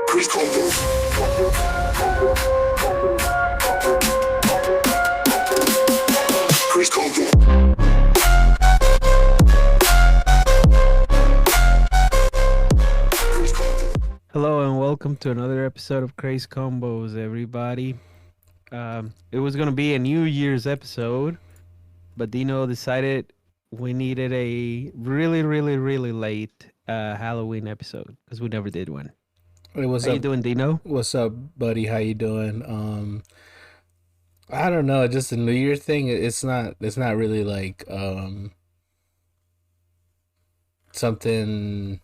Chris Combo. Chris Combo. Hello and welcome to another episode of Crazy Combos, everybody. It was gonna be a New Year's episode, but Dino decided we needed a really late Halloween episode because we never did one. Hey, what's How you up? doing, Dino? What's up, buddy? How you doing? I don't know. Just the New Year thing. It's not really like something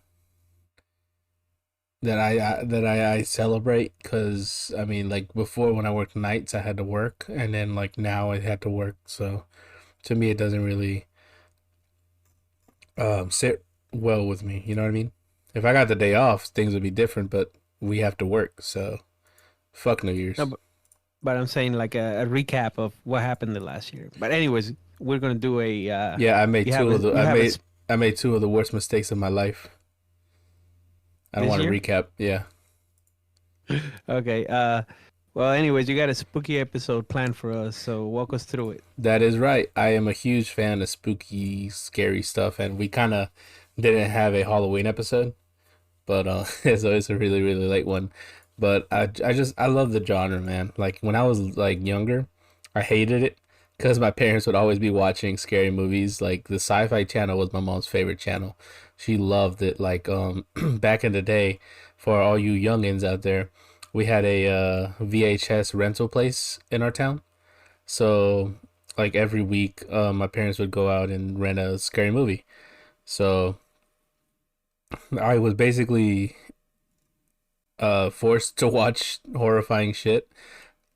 that I celebrate because I mean, like before when I worked nights, I had to work, and then like now I had to work. So to me, it doesn't really sit well with me. You know what I mean? If I got the day off, things would be different. But we have to work, so fuck New No, Year's. but I'm saying like a recap of what happened the last year. But anyways, we're gonna do a. Yeah, I made You have two a of the you I have a made I made two of the worst mistakes of my life. I don't this want to year. recap. Yeah, Okay. Well, anyways, you got a spooky episode planned for us, so walk us through it. that is right. I am a huge fan of spooky, scary stuff, and we kind of didn't have a Halloween episode, but so it's a really late one. But I love the genre, man. Like when I was like younger, I hated it because my parents would always be watching scary movies. Like the Sci-Fi Channel was my mom's favorite channel. She loved it. Like back in the day, for all you youngins out there, we had a VHS rental place in our town. So like every week, my parents would go out and rent a scary movie. So I was basically forced to watch horrifying shit,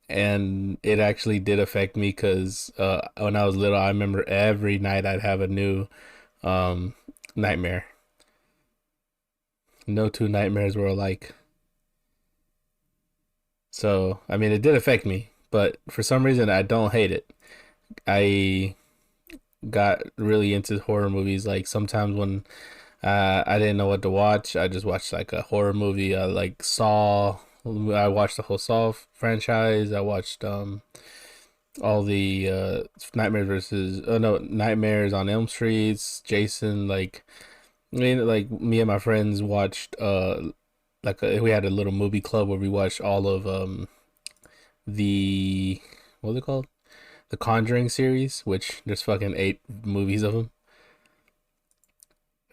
and it actually did affect me because when I was little, I remember every night I'd have a new um, nightmare. No two nightmares were alike. So, I mean, it did affect me, but for some reason, I don't hate it. I got really into horror movies. Like sometimes when I didn't know what to watch, I just watched like a horror movie. Like Saw. I watched the whole Saw franchise. I watched all the Nightmares versus oh no Nightmares on Elm Streets. Jason. Like I mean, like me and my friends watched we had a little movie club where we watched all of the what's it called, the Conjuring series, which there's fucking eight movies of them.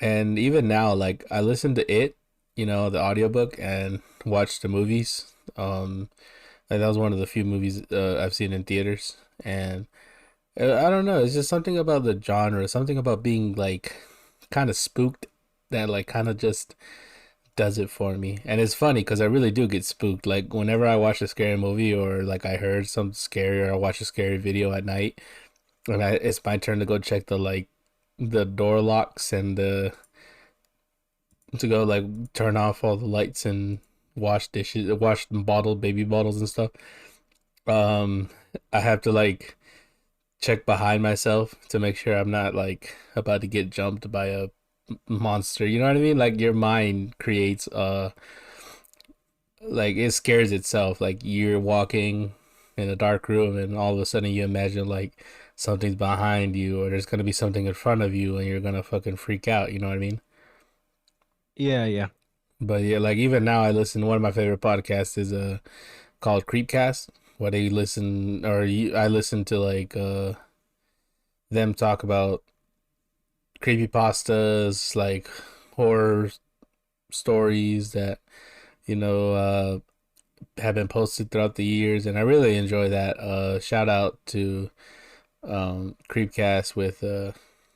And even now, like I listen to it, the audiobook and watch the movies. And that was one of the few movies I've seen in theaters, and I don't know, it's just something about the genre, something about being like kind of spooked that like kind of just does it for me. And it's funny because I really do get spooked. Like whenever I watch a scary movie or like I heard something scary or I watch a scary video at night, and it's my turn to go check the door locks and the to go like turn off all the lights and wash dishes, wash bottle baby bottles and stuff. Um, I have to like check behind myself to make sure I'm not like about to get jumped by a monster. You know what I mean? Like your mind creates like it scares itself. Like you're walking in a dark room and all of a sudden you imagine like something's behind you or there's gonna be something in front of you and you're gonna fucking freak out. You know what I mean? Yeah, yeah. But yeah, like even now, I listen. One of my favorite podcasts is called Creepcast, where they listen I listen to like them talk about creepypastas, like horror stories that you know uh have been posted throughout the years, and I really enjoy that. Shout out to Creepcast with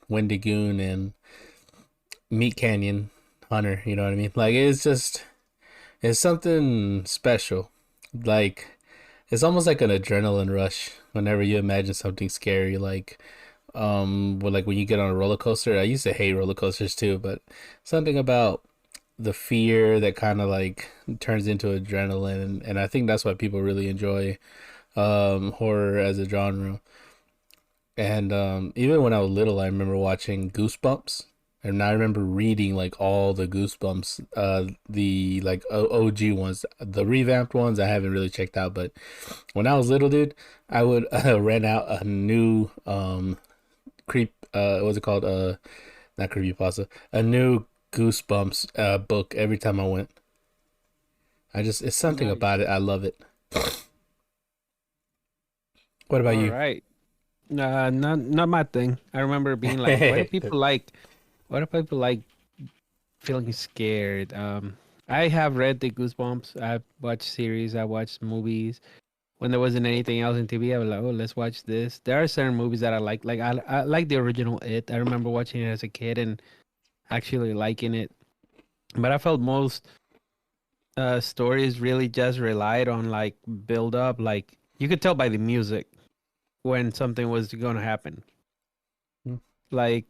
Wendy Goon and Meat Canyon Hunter. You know what I mean? Like it's something special. Like it's almost like an adrenaline rush whenever you imagine something scary. Like when you get on a roller coaster. I used to hate roller coasters too, but something about the fear that kind of like turns into adrenaline, and I think that's why people really enjoy horror as a genre. And even when I was little, I remember watching Goosebumps. And I remember reading like all the Goosebumps, the like OG ones, the revamped ones I haven't really checked out. But when I was little, dude, I would rent out a new what's it called? Not creepypasta, a new Goosebumps book every time I went. It's something about Nice. it. I love it. What about All you? right. Not my thing. I remember being like, why do people like? Why do people like feeling scared? I have read the Goosebumps. I've watched series. I watched movies. When there wasn't anything else in TV, I was like, oh, let's watch this. There are certain movies that I like. Like I like the original It. I remember watching it as a kid and actually liking it. But I felt most stories really just relied on like build up. Like you could tell by the music when something was gonna happen. Like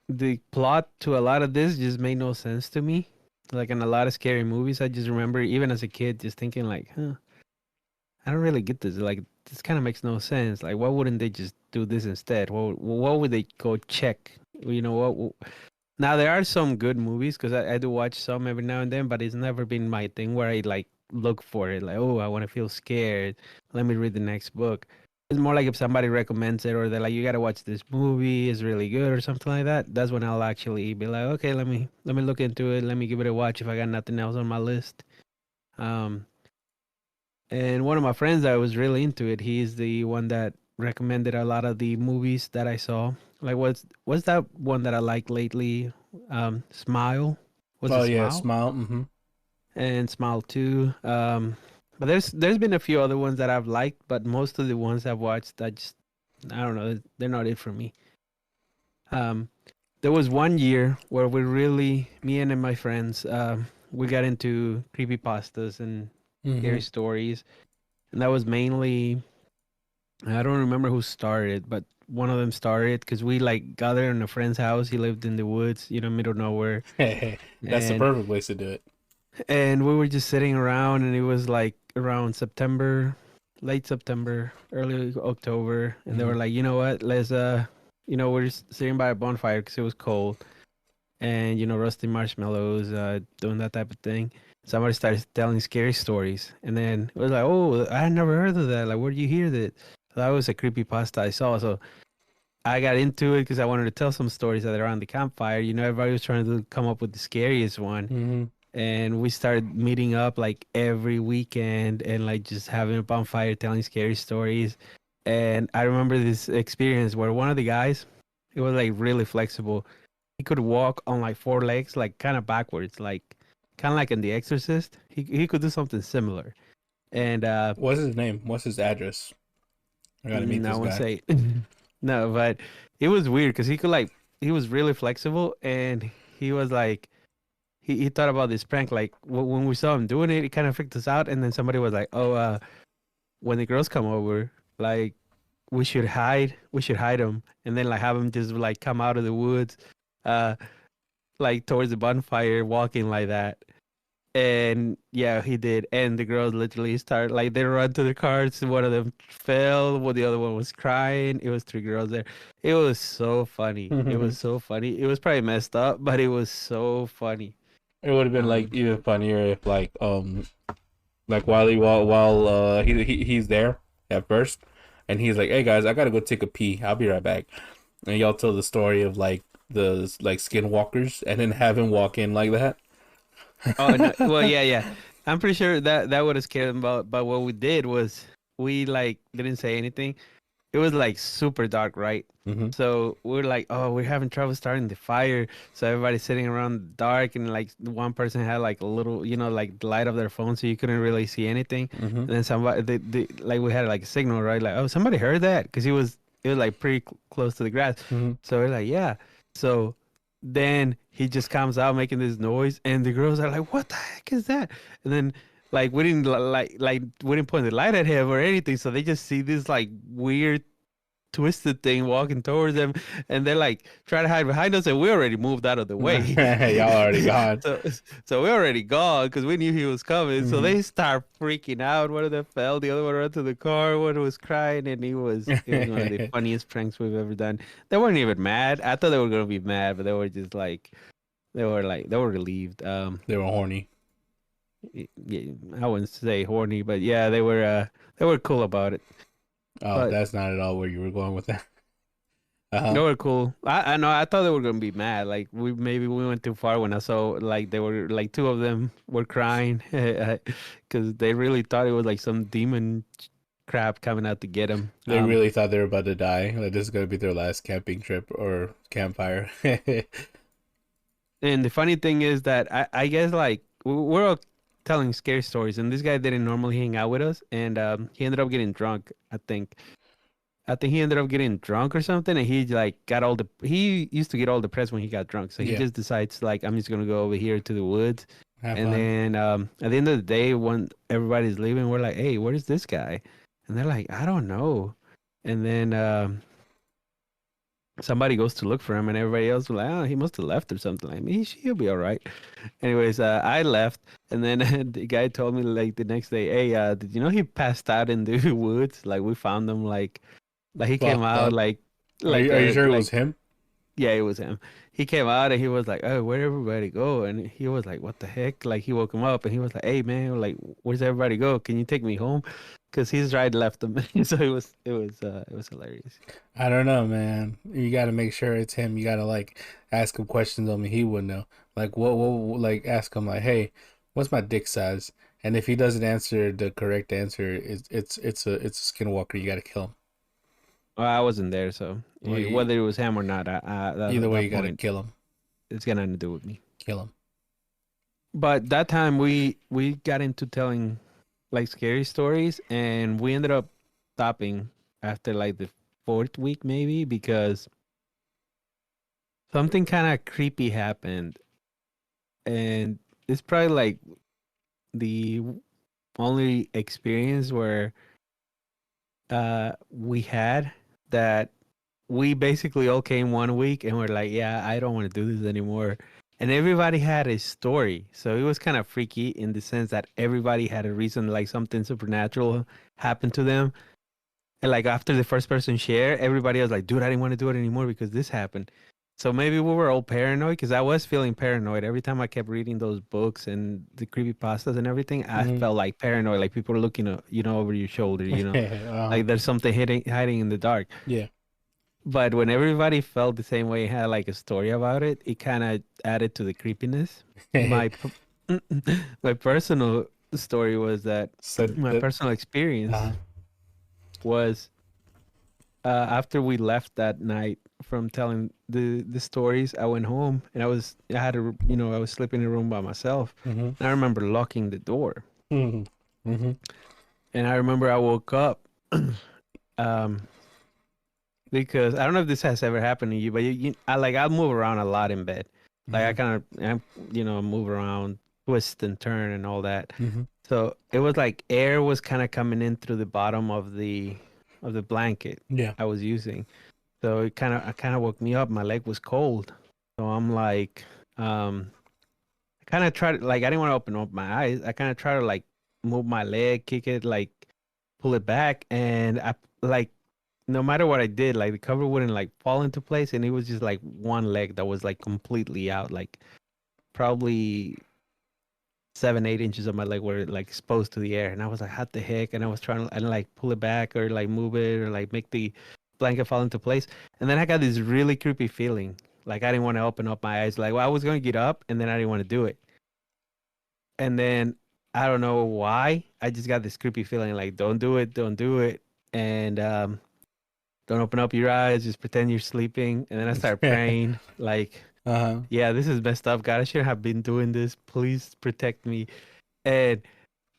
the plot to a lot of this just made no sense to me. Like in a lot of scary movies, I just remember even as a kid just thinking like, huh, I don't really get this. Like this kind of makes no sense. Like why wouldn't they just do this instead? What would they go check? You know what? Now there are some good movies because I do watch some every now and then, but it's never been my thing where I like look for it. Like, oh, I want to feel scared. Let me read the next book. It's more like if somebody recommends it or they're like, you gotta watch this movie, it's really good or something like that. That's when I'll actually be like, okay, let me look into it. Let me give it a watch if I got nothing else on my list. Um, and one of my friends that was really into it, he's the one that recommended a lot of the movies that I saw. Like what's that one that I like lately? Smile. Was it Oh yeah, Smile? Smile. Mm-hmm. And Smile 2. But there's been a few other ones that I've liked, but most of the ones I've watched, I don't know, they're not it for me. Um, there was one year where me and my friends, we got into creepy pastas and scary Mm-hmm. stories, and that was mainly I don't remember who started, but one of them started because we like gathered in a friend's house. He lived in the woods, middle of nowhere, That's the and perfect place to do it. we were just sitting around, and it was like around September, late September, early October, and they Mm-hmm. were like, you know what, let's we're just sitting by a bonfire because it was cold, and roasting marshmallows, doing that type of thing. Somebody started telling scary stories, and then it was like, oh, I had never heard of that. Like, where did you hear that? That was a creepy pasta I saw. So I got into it because I wanted to tell some stories that are around the campfire. Everybody was trying to come up with the scariest one. Mm-hmm. And we started meeting up like every weekend and like just having a bonfire telling scary stories. And I remember this experience where one of the guys, he was like really flexible. He could walk on like four legs, like kind of backwards, like kind of like in The Exorcist. He could do something similar. And What's his name? What's his address? I gotta meet I this won't guy. say no, but it was weird because he was really flexible and he was like he thought about this prank like when we saw him doing it, it kind of freaked us out. And then somebody was like, "Oh, when the girls come over, like we should hide them, and then like have them just like come out of the woods, uh, like towards the bonfire, walking like that." And yeah, he did. And the girls literally started like they run to the cars. One of them fell, while the other one was crying. It was three girls there. It was so funny. It was It so funny. It was probably messed up, but it was so funny. would have been like Um, even funnier if like while he's there at first, and he's like, "Hey guys, I gotta go take a pee. I'll be right back." And y'all tell the story of like the like skinwalkers, and then have him walk in like that. oh no, well yeah, yeah. I'm pretty sure that would have scared them. But what we did was we like didn't say anything. It was like super dark, right? Mm-hmm. So we're like, oh, we're having trouble starting the fire. So everybody's sitting around dark, and like one person had like a little, like the light of their phone, so you couldn't really see anything. Mm-hmm. And then somebody, like we had like a signal, right? Like, oh, somebody heard that because it was like pretty close to the grass. Mm-hmm. So we're like, yeah. So then he just comes out making this noise, and the girls are like, what the heck is that? And then like we didn't like we didn't point the light at him or anything, so they just see this like weird twisted thing walking towards them, and they're like trying to hide behind us, and we already moved out of the way. Y'all already gone. So we already gone because we knew he was coming. So Mhm. they start freaking out. One of them fell, the other one ran to the car. One was crying, and it was one of the funniest pranks we've ever done. They weren't even mad. I thought they were gonna be mad, but they were just like they were relieved. They were horny. Yeah, I wouldn't say horny, but yeah, they were cool about it. Oh, But that's not at all where you were going with that. they Uh-huh. were cool. I know. I thought they were gonna be mad. Like maybe we went too far when I saw like they were like two of them were crying because they really thought it was like some demon crap coming out to get them. They really thought they were about to die. Like this is gonna be their last camping trip or campfire. And the funny thing is that I guess like we're all telling scary stories, and this guy didn't normally hang out with us, and he ended up getting drunk. I think he ended up getting drunk or something, and he like he used to get all depressed when he got drunk, so he Yeah. just decides like I'm just gonna go over here to the woods, Have and fun. then at the end of the day when everybody's leaving, we're like, hey, where's this guy? And they're like, I don't know, and then somebody goes to look for him, and everybody else was like, oh, he must have left or something. Like me, he'll be all right. Anyways, I left, and then the guy told me like the next day, hey, did you know he passed out in the woods? Like we found him like he came Fucked out up. Are you sure it was him? yeah, it was him. He came out and he was like, "Oh, where'd everybody go?" And he was like, "What the heck?" Like he woke him up and he was like, "Hey man, like where's everybody go? Can you take me home?" Because his ride left him. So it was hilarious. I don't know, man. You got to make sure it's him. You got to like ask him questions on me. He would know. Like like ask him like, "Hey, what's my dick size?" And if he doesn't answer the correct answer, it's a skinwalker. You got to kill him. Well, I wasn't there, so Well, whether it was him or not, either at way, that you got to point, kill him. it's got nothing to do with me. Kill him. But that time we got into telling like scary stories, and we ended up stopping after like the fourth week maybe because something kind of creepy happened, and it's probably like the only experience where we had that we basically all came one week and we're like, yeah, I don't want to do this anymore. And everybody had a story. So it was kind of freaky in the sense that everybody had a reason, like something supernatural happened to them. And like after the first person share, everybody was like, dude, I didn't want to do it anymore because this happened. So maybe we were all paranoid because I was feeling paranoid every time I kept reading those books and the creepypastas and everything. I Mhm. felt like paranoid, like people are looking, over your shoulder, Uh-huh. like there's something hiding in the dark. Yeah. But when everybody felt the same way, had like a story about it, it kind of added to the creepiness. My my personal story was that So my that. personal experience Uh, was after we left that night from telling the stories. I went home and I had a I was sleeping in a room by myself. mhm. And I remember locking the door, Mhm. Mhm. and I remember I woke up. um Because I don't know if this has ever happened to you, but I'll move around a lot in bed. Like I Mhm. kind of, move around, twist and turn and all that. Mhm. So it was like air was kind of coming in through the bottom of the blanket Yeah. I was using. So it kind of woke me up. My leg was cold. So I'm like, I kind of tried, like, I didn't want to open up my eyes. I kind of tried to like move my leg, kick it, like pull it back. And I like, no matter what I did, like the cover wouldn't like fall into place, and it was just like one leg that was like completely out, like probably 7, 8 inches of my leg were like exposed to the air, and I was like, "What the heck?" And I was trying to, and like pull it back or like move it or like make the blanket fall into place, and then I got this really creepy feeling, like I didn't want to open up my eyes, like well, I was gonna get up, and then I didn't want to do it, and then I don't know why, I just got this creepy feeling, like don't do it, and don't open up your eyes, just pretend you're sleeping. And then I started praying, like, Uh-huh. yeah, this is messed up. God, I shouldn't have been doing this. Please protect me. And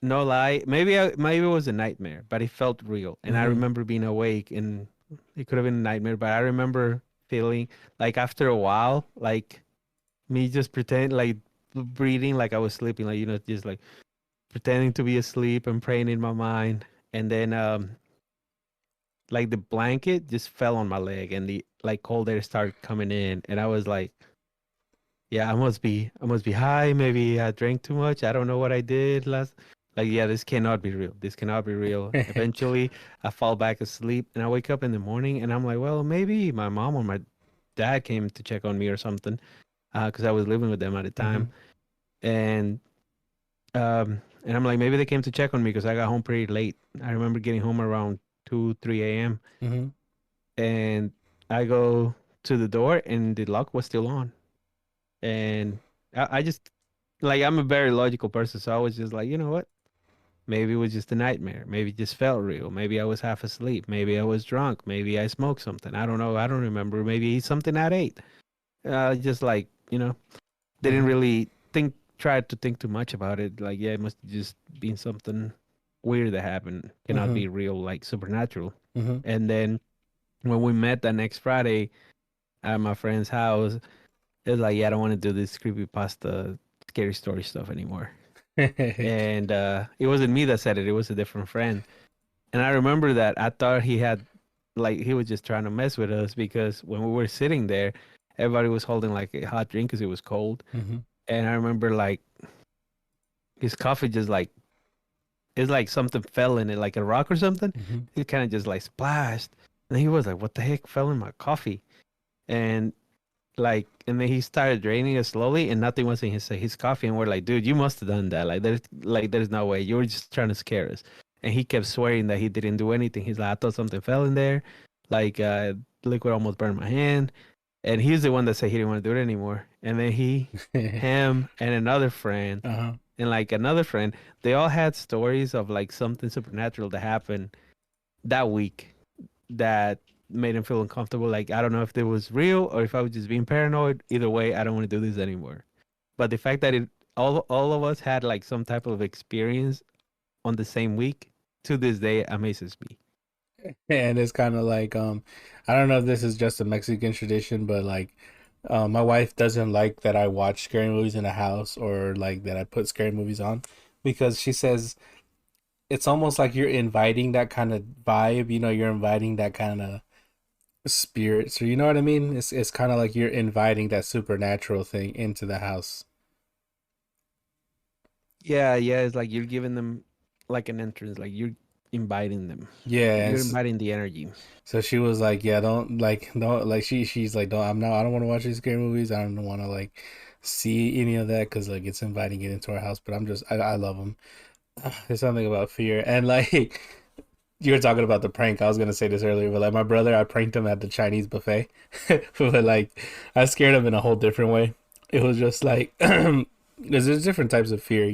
no lie, maybe it was a nightmare, but it felt real. And I Mhm. remember being awake, and it could have been a nightmare, but I remember feeling like after a while, like me just pretend like breathing like I was sleeping, like just like pretending to be asleep and praying in my mind. And then like the blanket just fell on my leg, and the like cold air started coming in, and I was like, yeah, I must be high. Maybe I drank too much. I don't know what I did last. Like, yeah, this cannot be real. This cannot be real. Eventually, I fall back asleep, and I wake up in the morning, and I'm like, well, maybe my mom or my dad came to check on me or something, because I was living with them at the Mm-hmm. time, and and I'm like, maybe they came to check on me because I got home pretty late. I remember getting home around 2, 3 a.m. Mm-hmm. and I go to the door, and the lock was still on. And I just like I'm a very logical person, so I was just like, you know what? Maybe it was just a nightmare. Maybe it just felt real. Maybe I was half asleep. Maybe I was drunk. Maybe I smoked something. I don't know. I don't remember. Maybe something I ate. Just like didn't Mm-hmm. really try to think too much about it. Like, yeah, it must have just been something weird that happened. Cannot Mm-hmm. be real, like supernatural. Mm-hmm. And then when we met that next Friday at my friend's house, it was like, yeah, I don't want to do this creepy pasta scary story stuff anymore. And it wasn't me that said it; it was a different friend. And I remember that I thought he was just trying to mess with us because when we were sitting there, everybody was holding like a hot drink because it was cold. Mm-hmm. And I remember like his coffee just like it's like something fell in it, like a rock or something. Mm-hmm. It kind of just like splashed, and he was like, "What the heck fell in my coffee?" And and then he started draining it slowly, and nothing was in his coffee. And we're like, "Dude, you must have done that. There's no way. You were just trying to scare us." And he kept swearing that he didn't do anything. He's like, "I thought something fell in there, like liquid almost burned my hand." And he's the one that said he didn't want to do it anymore. And then him, and another friend, Uh-huh. and like another friend, they all had stories of like something supernatural that happened that week that made him feel uncomfortable. Like, I don't know if it was real or if I was just being paranoid. Either way, I don't want to do this anymore. But the fact that all of us had like some type of experience on the same week to this day amazes me. And it's kind of like I don't know if this is just a Mexican tradition, but like my wife doesn't like that I watch scary movies in the house or like that I put scary movies on because she says it's almost like you're inviting that kind of vibe, you're inviting that kind of spirit. So you know what I mean? It's kind of like you're inviting that supernatural thing into the house. Yeah, yeah, it's like you're giving them like an entrance, like you're inviting them. Yeah, You're inviting the energy. so she was like, "Yeah, don't like." She's like, "Don't. I don't want to watch these scary movies. I don't want to like see any of that because like it's inviting it into our house." But I love them. There's something about fear and like you were talking about the prank. I was gonna say this earlier, but like my brother, I pranked him at the Chinese buffet, but like I scared him in a whole different way. It was just like there's different types of fear,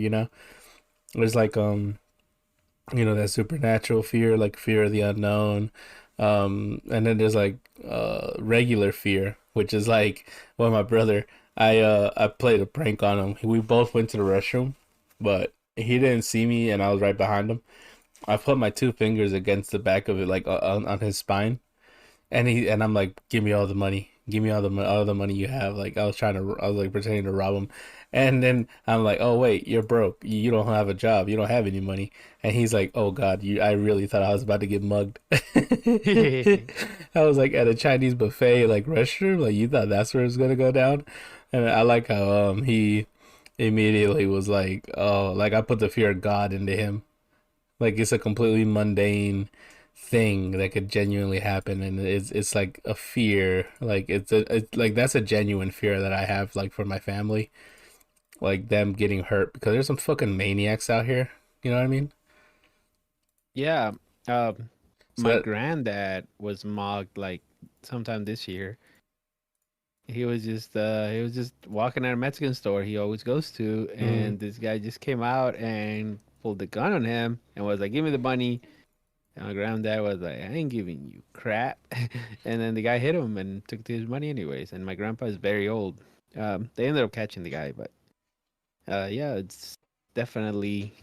There's like that supernatural fear, like fear of the unknown. And then there's like regular fear, which is like well my brother, I played a prank on him. We both went to the restroom, but he didn't see me and I was right behind him. I put my two fingers against the back of it, like on his spine, and I'm like, give me all the money, give me all the money you have. Like I was like pretending to rob him, and then I'm like, oh wait, you're broke, you don't have a job, you don't have any money, and he's like, oh God, I really thought I was about to get mugged. I was like at a Chinese buffet, like restroom, like you thought that's where it's gonna go down, and I like how he immediately was like, oh, like I put the fear of God into him. Like it's a completely mundane thing that could genuinely happen, and it's like a fear. Like it's like that's a genuine fear that I have, like for my family, like them getting hurt because there's some fucking maniacs out here. You know what I mean? Yeah. So My that. granddad was mocked like sometime this year. He was just walking at a Mexican store he always goes to, Mm, and this guy just came out and pulled the gun on him and was like, "Give me the money." And my granddad was like, "I ain't giving you crap." And then the guy hit him and took his money anyways. And my grandpa is very old. They ended up catching the guy, but yeah, it's definitely.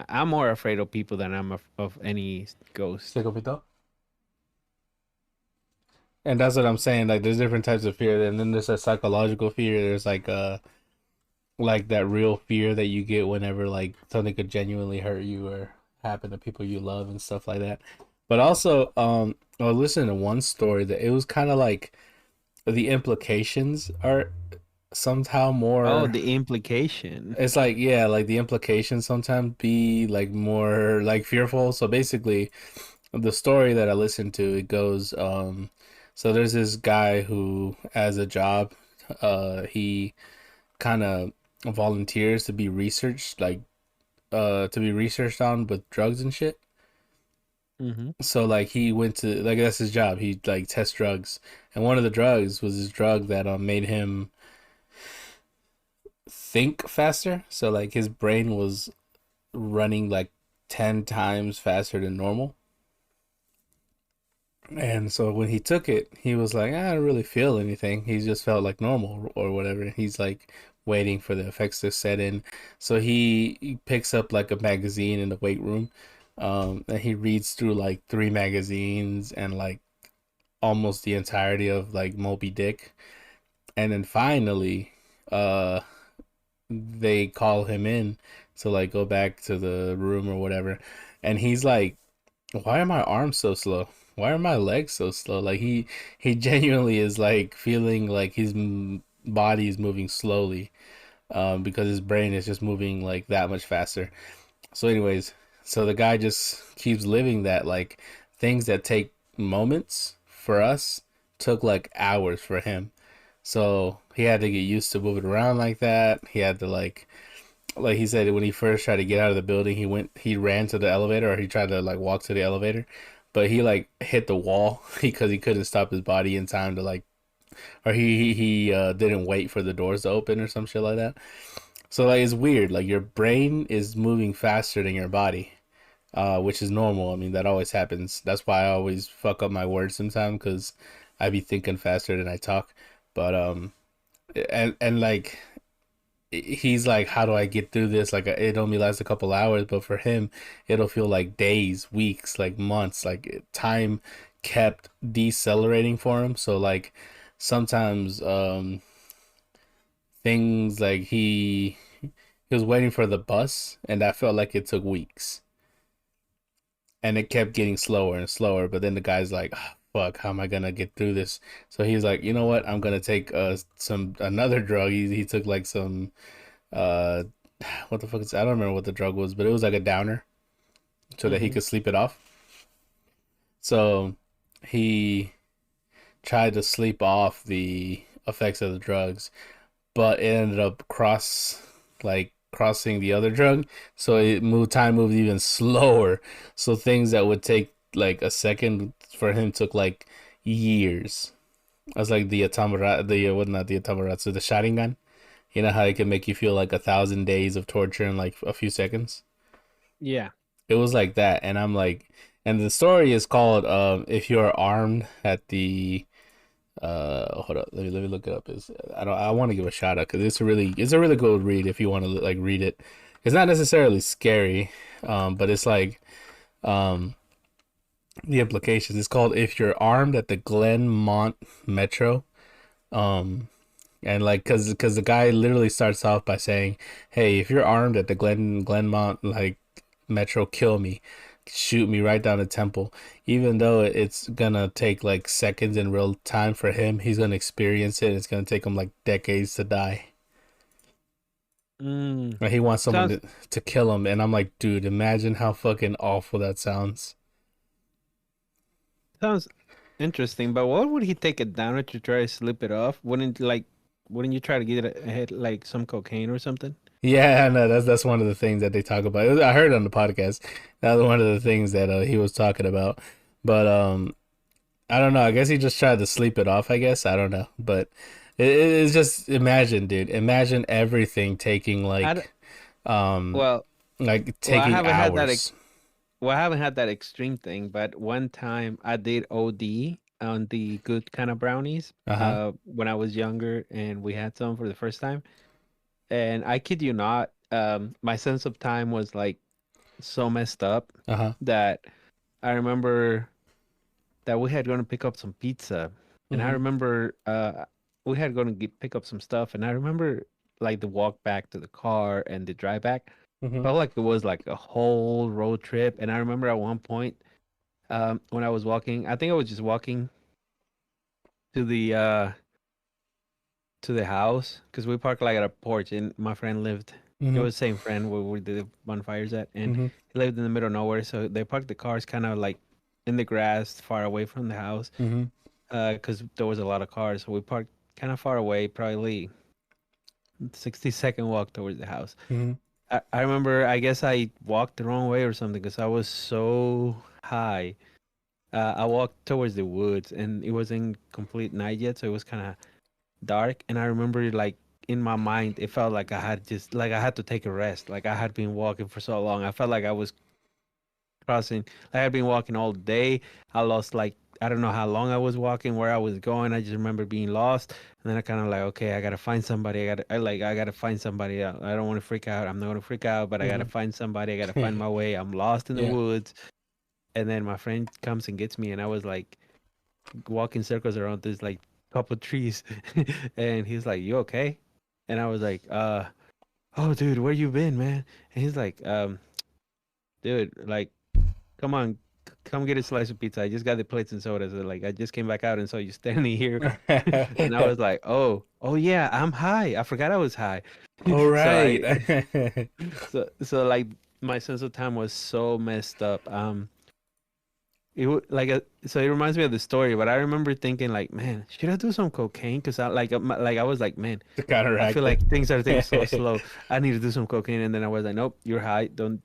I'm more afraid of people than I'm of any ghost. Psicopito. And that's what I'm saying. Like, there's different types of fear, and then there's a psychological fear. There's like that real fear that you get whenever like something could genuinely hurt you or happen to people you love and stuff like that. But also, I was listening to one story that it was kind of like the implications are somehow Oh, more. the implication. It's like, yeah, like the implications sometimes be like more like fearful. So basically, the story that I listened to, it goes, so there's this guy who, as a job, he kind of volunteers to be researched, like, to be researched on with drugs and shit. Mm-hmm. So like he went to like that's his job. He like tests drugs, and one of the drugs was this drug that made him think faster. So like his brain was running like 10 times faster than normal. And so when he took it, he was like, I don't really feel anything. He just felt like normal or whatever. He's like waiting for the effects to set in. So he picks up like a magazine in the weight room. And he reads through like three magazines and like almost the entirety of like Moby Dick. And then finally, uh, they call him in to like go back to the room or whatever. And he's like, why are my arms so slow? Why are my legs so slow? Like he genuinely is like feeling like his body is moving slowly, because his brain is just moving like that much faster. So, anyways, so the guy just keeps living that like things that take moments for us took like hours for him. So he had to get used to moving around like that. He had to like he said when he first tried to get out of the building, he ran to the elevator or he tried to like walk to the elevator, but he like hit the wall because he couldn't stop his body in time to like or he didn't wait for the doors to open or some shit like that. So like it's weird. Like your brain is moving faster than your body, which is normal. I mean that always happens. That's why I always fuck up my words sometimes because I be thinking faster than I talk. But and like he's like, how do I get through this? Like it only lasts a couple hours, but for him, it'll feel like days, weeks, like months. Like time kept decelerating for him. So like sometimes things like he was waiting for the bus, and that felt like it took weeks, and it kept getting slower and slower. But then the guy's like, "Ah, fuck, how am I gonna get through this?" So he's like, you know what? I'm gonna take some another drug. He took like some uh what the fuck is I don't remember what the drug was, but it was like a downer so that he Mm-hmm. could sleep it off. So he tried to sleep off the effects of the drugs, but it ended up crossing the other drug, so time moved even slower. So things that would take like a second for him took like years. That's like the Atamara, the what not the Atamaratsu, the Sharingan. You know how it can make you feel like 1,000 days of torture in like a few seconds. Yeah. It was like that, and I'm like, and the story is called "If You're Armed at the." Hold up, let me look it up. Is I want to give a shout out because it's a really good read if you want to like read it. It's not necessarily scary, but it's like um the implications. It's called "If You're Armed at the Glenmont Metro." Um, and like because the guy literally starts off by saying, "Hey, if you're armed at the Glenmont like Metro, kill me, shoot me right down the temple." Even though it's gonna take like seconds in real time for him, he's gonna experience it. It's gonna take him like decades to die. Mm. Like, he wants someone Sounds to kill him, and I'm like, dude, imagine how fucking awful that sounds. sounds interesting, but what would he take it down to try to slip it off? Wouldn't you try to get it ahead like some cocaine or something? Yeah, no, that's one of the things that they talk about. I heard on the podcast. That was one of the things that he was talking about. But I don't know. I guess he just tried to sleep it off. I guess I don't know, but it's just imagine, dude. Imagine everything taking I d- um well, like well, I taking haven't had that hours. well, I haven't had that extreme thing, but one time I did OD on the good kind of brownies Uh huh. when I was younger and we had some for the first time. And I kid you not, my sense of time was like so messed up Uh huh. that I remember that we had gone to pick up some pizza, and I Mhm. remember we had gone to pick up some stuff, and I remember like the walk back to the car and the drive back Mhm. felt like it was like a whole road trip. And I remember at one point when I was walking. I think I was just walking to the house because we parked like at a porch, and my friend lived. It Mm-hmm. was the same friend where we did the bonfires at, and Mm-hmm. he lived in the middle of nowhere. So they parked the cars kind of like in the grass, far away from the house, Mm-hmm. because there was a lot of cars. So we parked kind of far away, probably 60-second walk towards the house. Mm-hmm. I remember, I guess I walked the wrong way or something because I was so high. I walked towards the woods, and it wasn't complete night yet, so it was kind of dark. And I remember, like, in my mind, it felt like I had to take a rest. Like I had been walking for so long. I felt like I was crossing. I had been walking all day. I lost, like, I don't know how long I was walking, where I was going. I just remember being lost, and then I kind of like, okay, I gotta find somebody. I gotta find somebody. I don't want to freak out. I'm not gonna freak out, but I gotta find somebody. I gotta find my way. I'm lost in the Yeah. woods, and then my friend comes and gets me, and I was like walking circles around this like couple trees, and he's like, "You okay?" And I was like, "Oh, dude, where you been, man?" And he's like, dude, like, come on, come get a slice of pizza. I just got the plates and sodas. So, like, I just came back out and saw you standing here. And I was like, oh yeah, I'm high. I forgot I was high. All So right. I, so like my sense of time was so messed up. So it reminds me of the story, but I remember thinking like, man, should I do some cocaine? Cause I was like, man, To I feel counteract like things are taking so it. slow. I need to do some cocaine, and then I was like, nope, you're high. Don't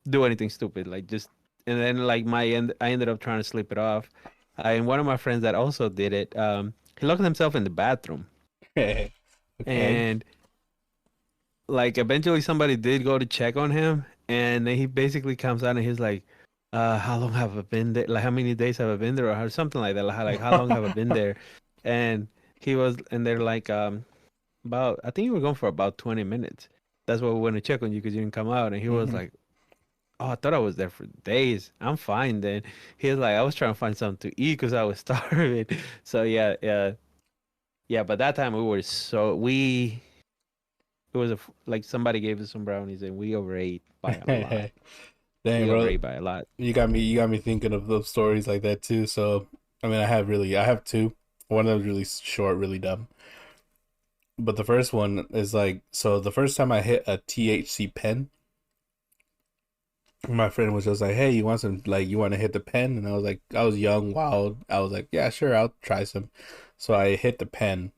do anything stupid. Like just, and then like I ended up trying to sleep it off. And one of my friends that also did it, he locked himself in the bathroom, Okay. and like eventually somebody did go to check on him, and then he basically comes out and he's like, how long have I been there? Like how many days have I been there, or something like that. Like how long have I been there? And and they're like, about, I think you were gone for about 20 minutes. That's why we went to check on you because you didn't come out. And he was Hmm. like, oh, I thought I was there for days. I'm fine then. He was like, I was trying to find something to eat because I was starving. So yeah, yeah, yeah. But that time we were it was like somebody gave us some brownies and we overate by a lot. Dang, We bro, overate by a lot. you got me thinking of those stories like that too. So, I mean, I have two. One of them's really short, really dumb. But the first one is like, so the first time I hit a THC pen, my friend was just like, "Hey, you want some? Like, you want to hit the pen?" And I was like, I was young, wild. I was like, "Yeah, sure, I'll try some." So I hit the pen,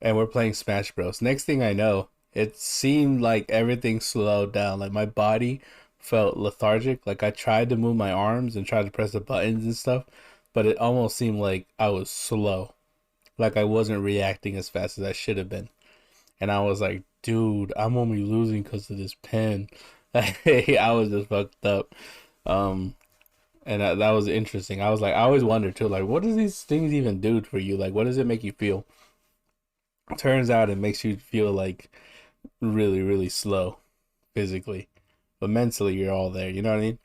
and we're playing Smash Bros. Next thing I know, it seemed like everything slowed down. Like my body felt lethargic. Like I tried to move my arms and tried to press the buttons and stuff, but it almost seemed like I was slow. Like I wasn't reacting as fast as I should have been. And I was like, dude, I'm only losing because of this pen. I was just fucked up. Um, and that was interesting. I was like, I always wonder too, like, what does these things even do for you? Like, what does it make you feel? Turns out it makes you feel like really, really slow physically, but mentally you're all there. You know what I mean?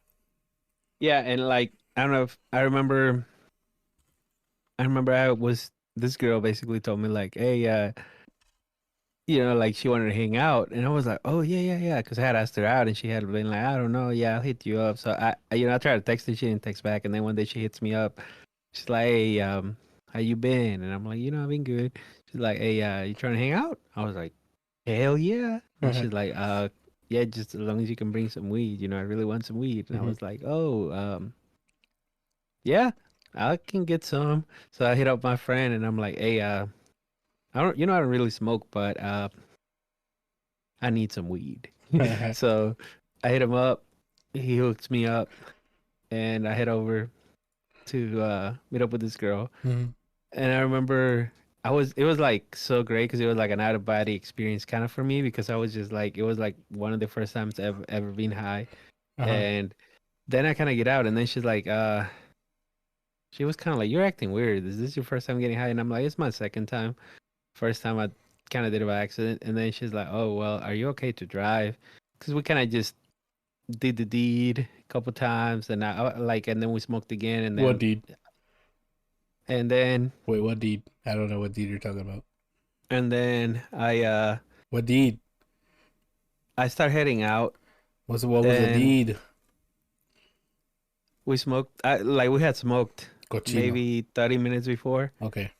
Yeah, and like I don't know if I remember I was this girl basically told me like, hey, like she wanted to hang out, and I was like, oh yeah, yeah, yeah, because I had asked her out, and she had been like, I don't know, yeah, I'll hit you up. So I tried to text her, she didn't text back, and then one day she hits me up, she's like, hey, how you been? And I'm like, I've been good. She's like, hey, you trying to hang out? I was like, hell yeah. And she's like, yeah, just as long as you can bring some weed, I really want some weed. And I Hmm. was like, oh, yeah, I can get some. So I hit up my friend, and I'm like, hey, I don't really smoke, but I need some weed. So I hit him up. He hooks me up, and I head over to meet up with this girl. Hmm. And I remember it was like so great because it was like an out of body experience kind of for me because I was just like, it was like one of the first times ever been high. Uh-huh. And then I kind of get out, and then she's like, she was kind of like, you're acting weird. Is this your first time getting high? And I'm like, it's my second time. First time I kind of did it by accident. And then she's like, oh, well, are you okay to drive? Because we kind of just did the deed a couple times, and and then we smoked again, What deed? and then, Wait, what deed? I don't know what deed you're talking about. and then What deed? I start heading out, What was the and deed? We smoked. Like we had smoked Cochino. maybe 30 minutes before, Okay.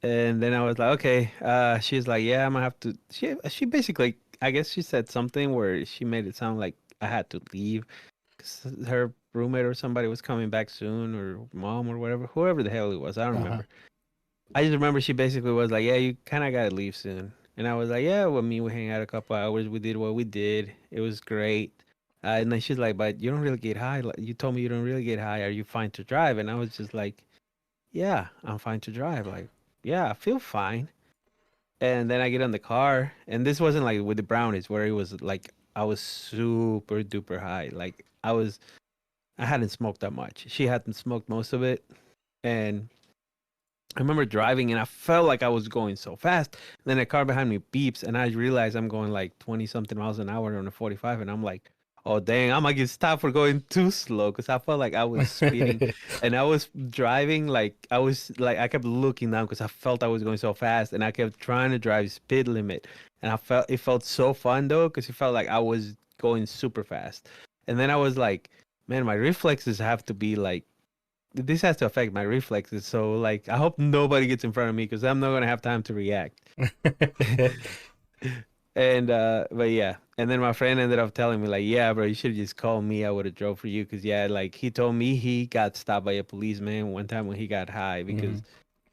and then I was like, okay. She's like, yeah, I'm gonna have to. She basically, I guess she said something where she made it sound like I had to leave because her roommate or somebody was coming back soon, or mom or whatever, whoever the hell it was. I don't Uh-huh. remember. I just remember she basically was like, yeah, you kind of gotta leave soon. And I was like, yeah, well, me, we hang out a couple hours. We did what we did. It was great. And then she's like, but you don't really get high. Like, you told me you don't really get high. Are you fine to drive? And I was just like, yeah, I'm fine to drive. Like, yeah, I feel fine. And then I get in the car, and this wasn't like with the brownies where it was like I was super duper high. Like I hadn't smoked that much. She hadn't smoked most of it. And I remember driving and I felt like I was going so fast. Then the car behind me beeps and I realize I'm going like 20 something miles an hour on a 45. And I'm like, oh, dang, I'm going to get stopped for going too slow because I felt like I was speeding. And I was driving like I kept looking down because I felt I was going so fast. And I kept trying to drive speed limit. And it felt so fun though because it felt like I was going super fast. And then I was like, man, my reflexes have to be like, this has to affect my reflexes. So like, I hope nobody gets in front of me because I'm not gonna have time to react. And but yeah, and then my friend ended up telling me like, yeah, bro, you should have just called me. I would have drove for you because yeah, like he told me he got stopped by a policeman one time when he got high Hmm. because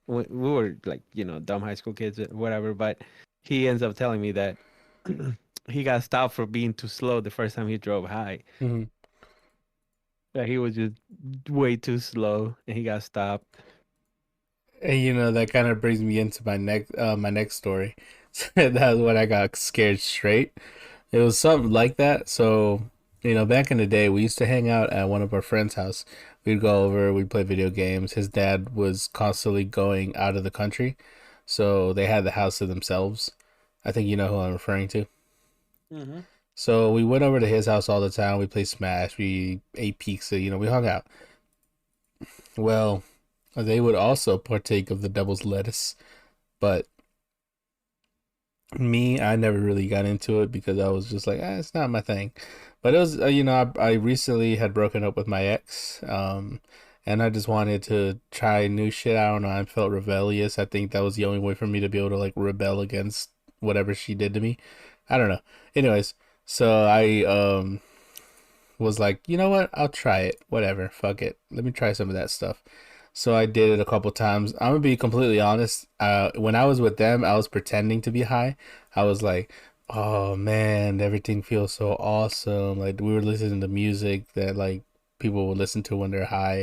we were like dumb high school kids or whatever. But he ends up telling me that he got stopped for being too slow the first time he drove high. Hmm. That he was just way too slow and he got stopped. And that kind of brings me into my next story. That was when I got scared straight. It was something like that. So, back in the day, we used to hang out at one of our friends' house. We'd go over, we'd play video games. His dad was constantly going out of the country, so they had the house to themselves. I think you know who I'm referring to. Mm-hmm. So we went over to his house all the time. We played Smash. We ate pizza. We hung out. Well, they would also partake of the devil's lettuce, but me, I never really got into it because I was just like, it's not my thing. But it was, I recently had broken up with my ex, and I just wanted to try new shit. I don't know. I felt rebellious. I think that was the only way for me to be able to like rebel against whatever she did to me. I don't know. Anyways, so I was like, you know what? I'll try it. Whatever. Fuck it. Let me try some of that stuff. So I did it a couple times. I'm gonna be completely honest. When I was with them, I was pretending to be high. I was like, "Oh man, everything feels so awesome." Like we were listening to music that like people would listen to when they're high,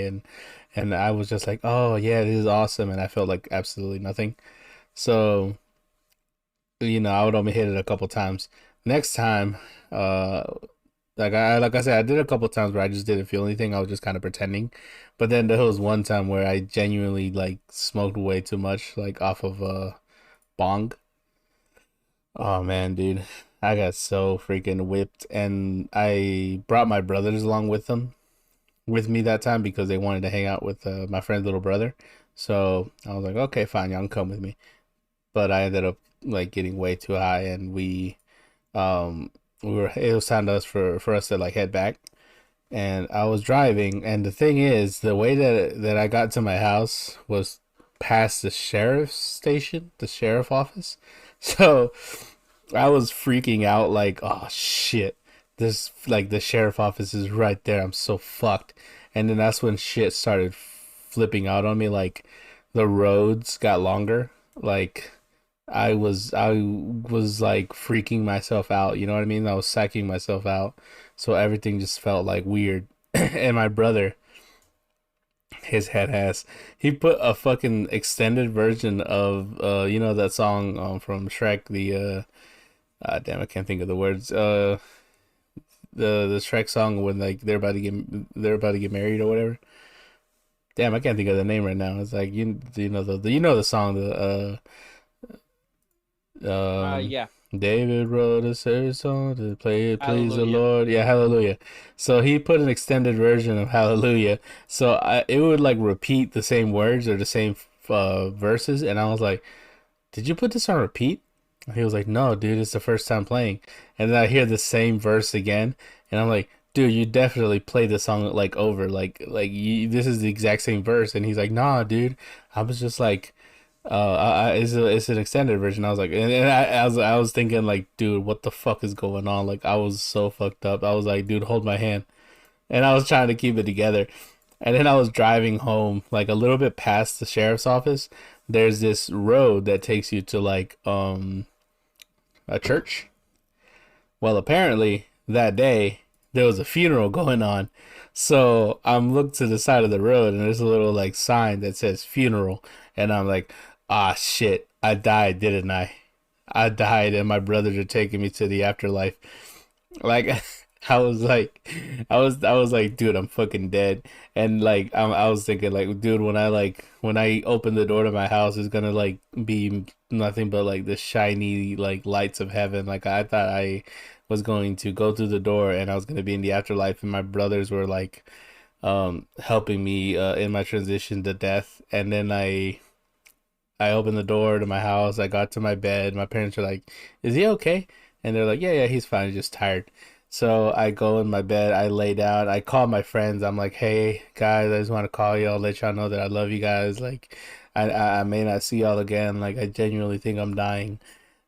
and I was just like, "Oh yeah, this is awesome," and I felt like absolutely nothing. So I would only hit it a couple times. Next time, uh, like I said, I did a couple times where I just didn't feel anything. I was just kind of pretending. But then there was one time where I genuinely like smoked way too much, like off of bong. Oh man, dude, I got so freaking whipped, and I brought my brothers along with me that time because they wanted to hang out with my friend's little brother. So I was like, okay, fine, y'all can come with me. But I ended up like getting way too high, and um it was time to us for us to like head back. And I was driving, and the thing is, the way that I got to my house was past the sheriff's station, the sheriff office. So I was freaking out, like, oh shit, this like the sheriff office is right there. I'm so fucked. And then that's when shit started flipping out on me. Like the roads got longer. Like I was like freaking myself out. You know what I mean? I was psyching myself out. So everything just felt like weird. And my brother, his head ass, he put a fucking extended version of that song from Shrek, the damn, I can't think of the words. The Shrek song when like they're about to get married or whatever. Damn, I can't think of the name right now. It's like the song, the um, Yeah. David wrote a certain song to play it, please the Hallelujah. Lord. Yeah, Hallelujah. So he put an extended version of Hallelujah. So it would like repeat the same words or the same verses, and I was like, "Did you put this on repeat?" And he was like, "No, dude, it's the first time playing." And then I hear the same verse again, and I'm like, dude, you definitely play the song like over, this is the exact same verse, and he's like, nah, dude, I was just like, it's an extended version. I was like, and I was thinking like, dude, what the fuck is going on? Like, I was so fucked up. I was like, dude, hold my hand, and I was trying to keep it together, and then I was driving home, like a little bit past the sheriff's office. There's this road that takes you to like a church. Well, apparently that day there was a funeral going on. So I'm looked to the side of the road and there's a little like sign that says funeral. And I'm like, ah, shit, I died, didn't I? I died and my brothers are taking me to the afterlife. Like, I was like, I was like, dude, I'm fucking dead. And like, I was thinking like, dude, when I open the door to my house, it's gonna like be nothing but like the shiny like lights of heaven. Like I thought I was going to go through the door and I was gonna be in the afterlife, and my brothers were like, helping me in my transition to death. And then I opened the door to my house. I got to my bed. My parents were like, "Is he okay?" And they're like, "Yeah, he's fine. He's just tired." So I go in my bed. I lay down. I call my friends. I'm like, "Hey guys, I just want to call y'all, let y'all know that I love you guys. Like, I may not see y'all again. Like, I genuinely think I'm dying."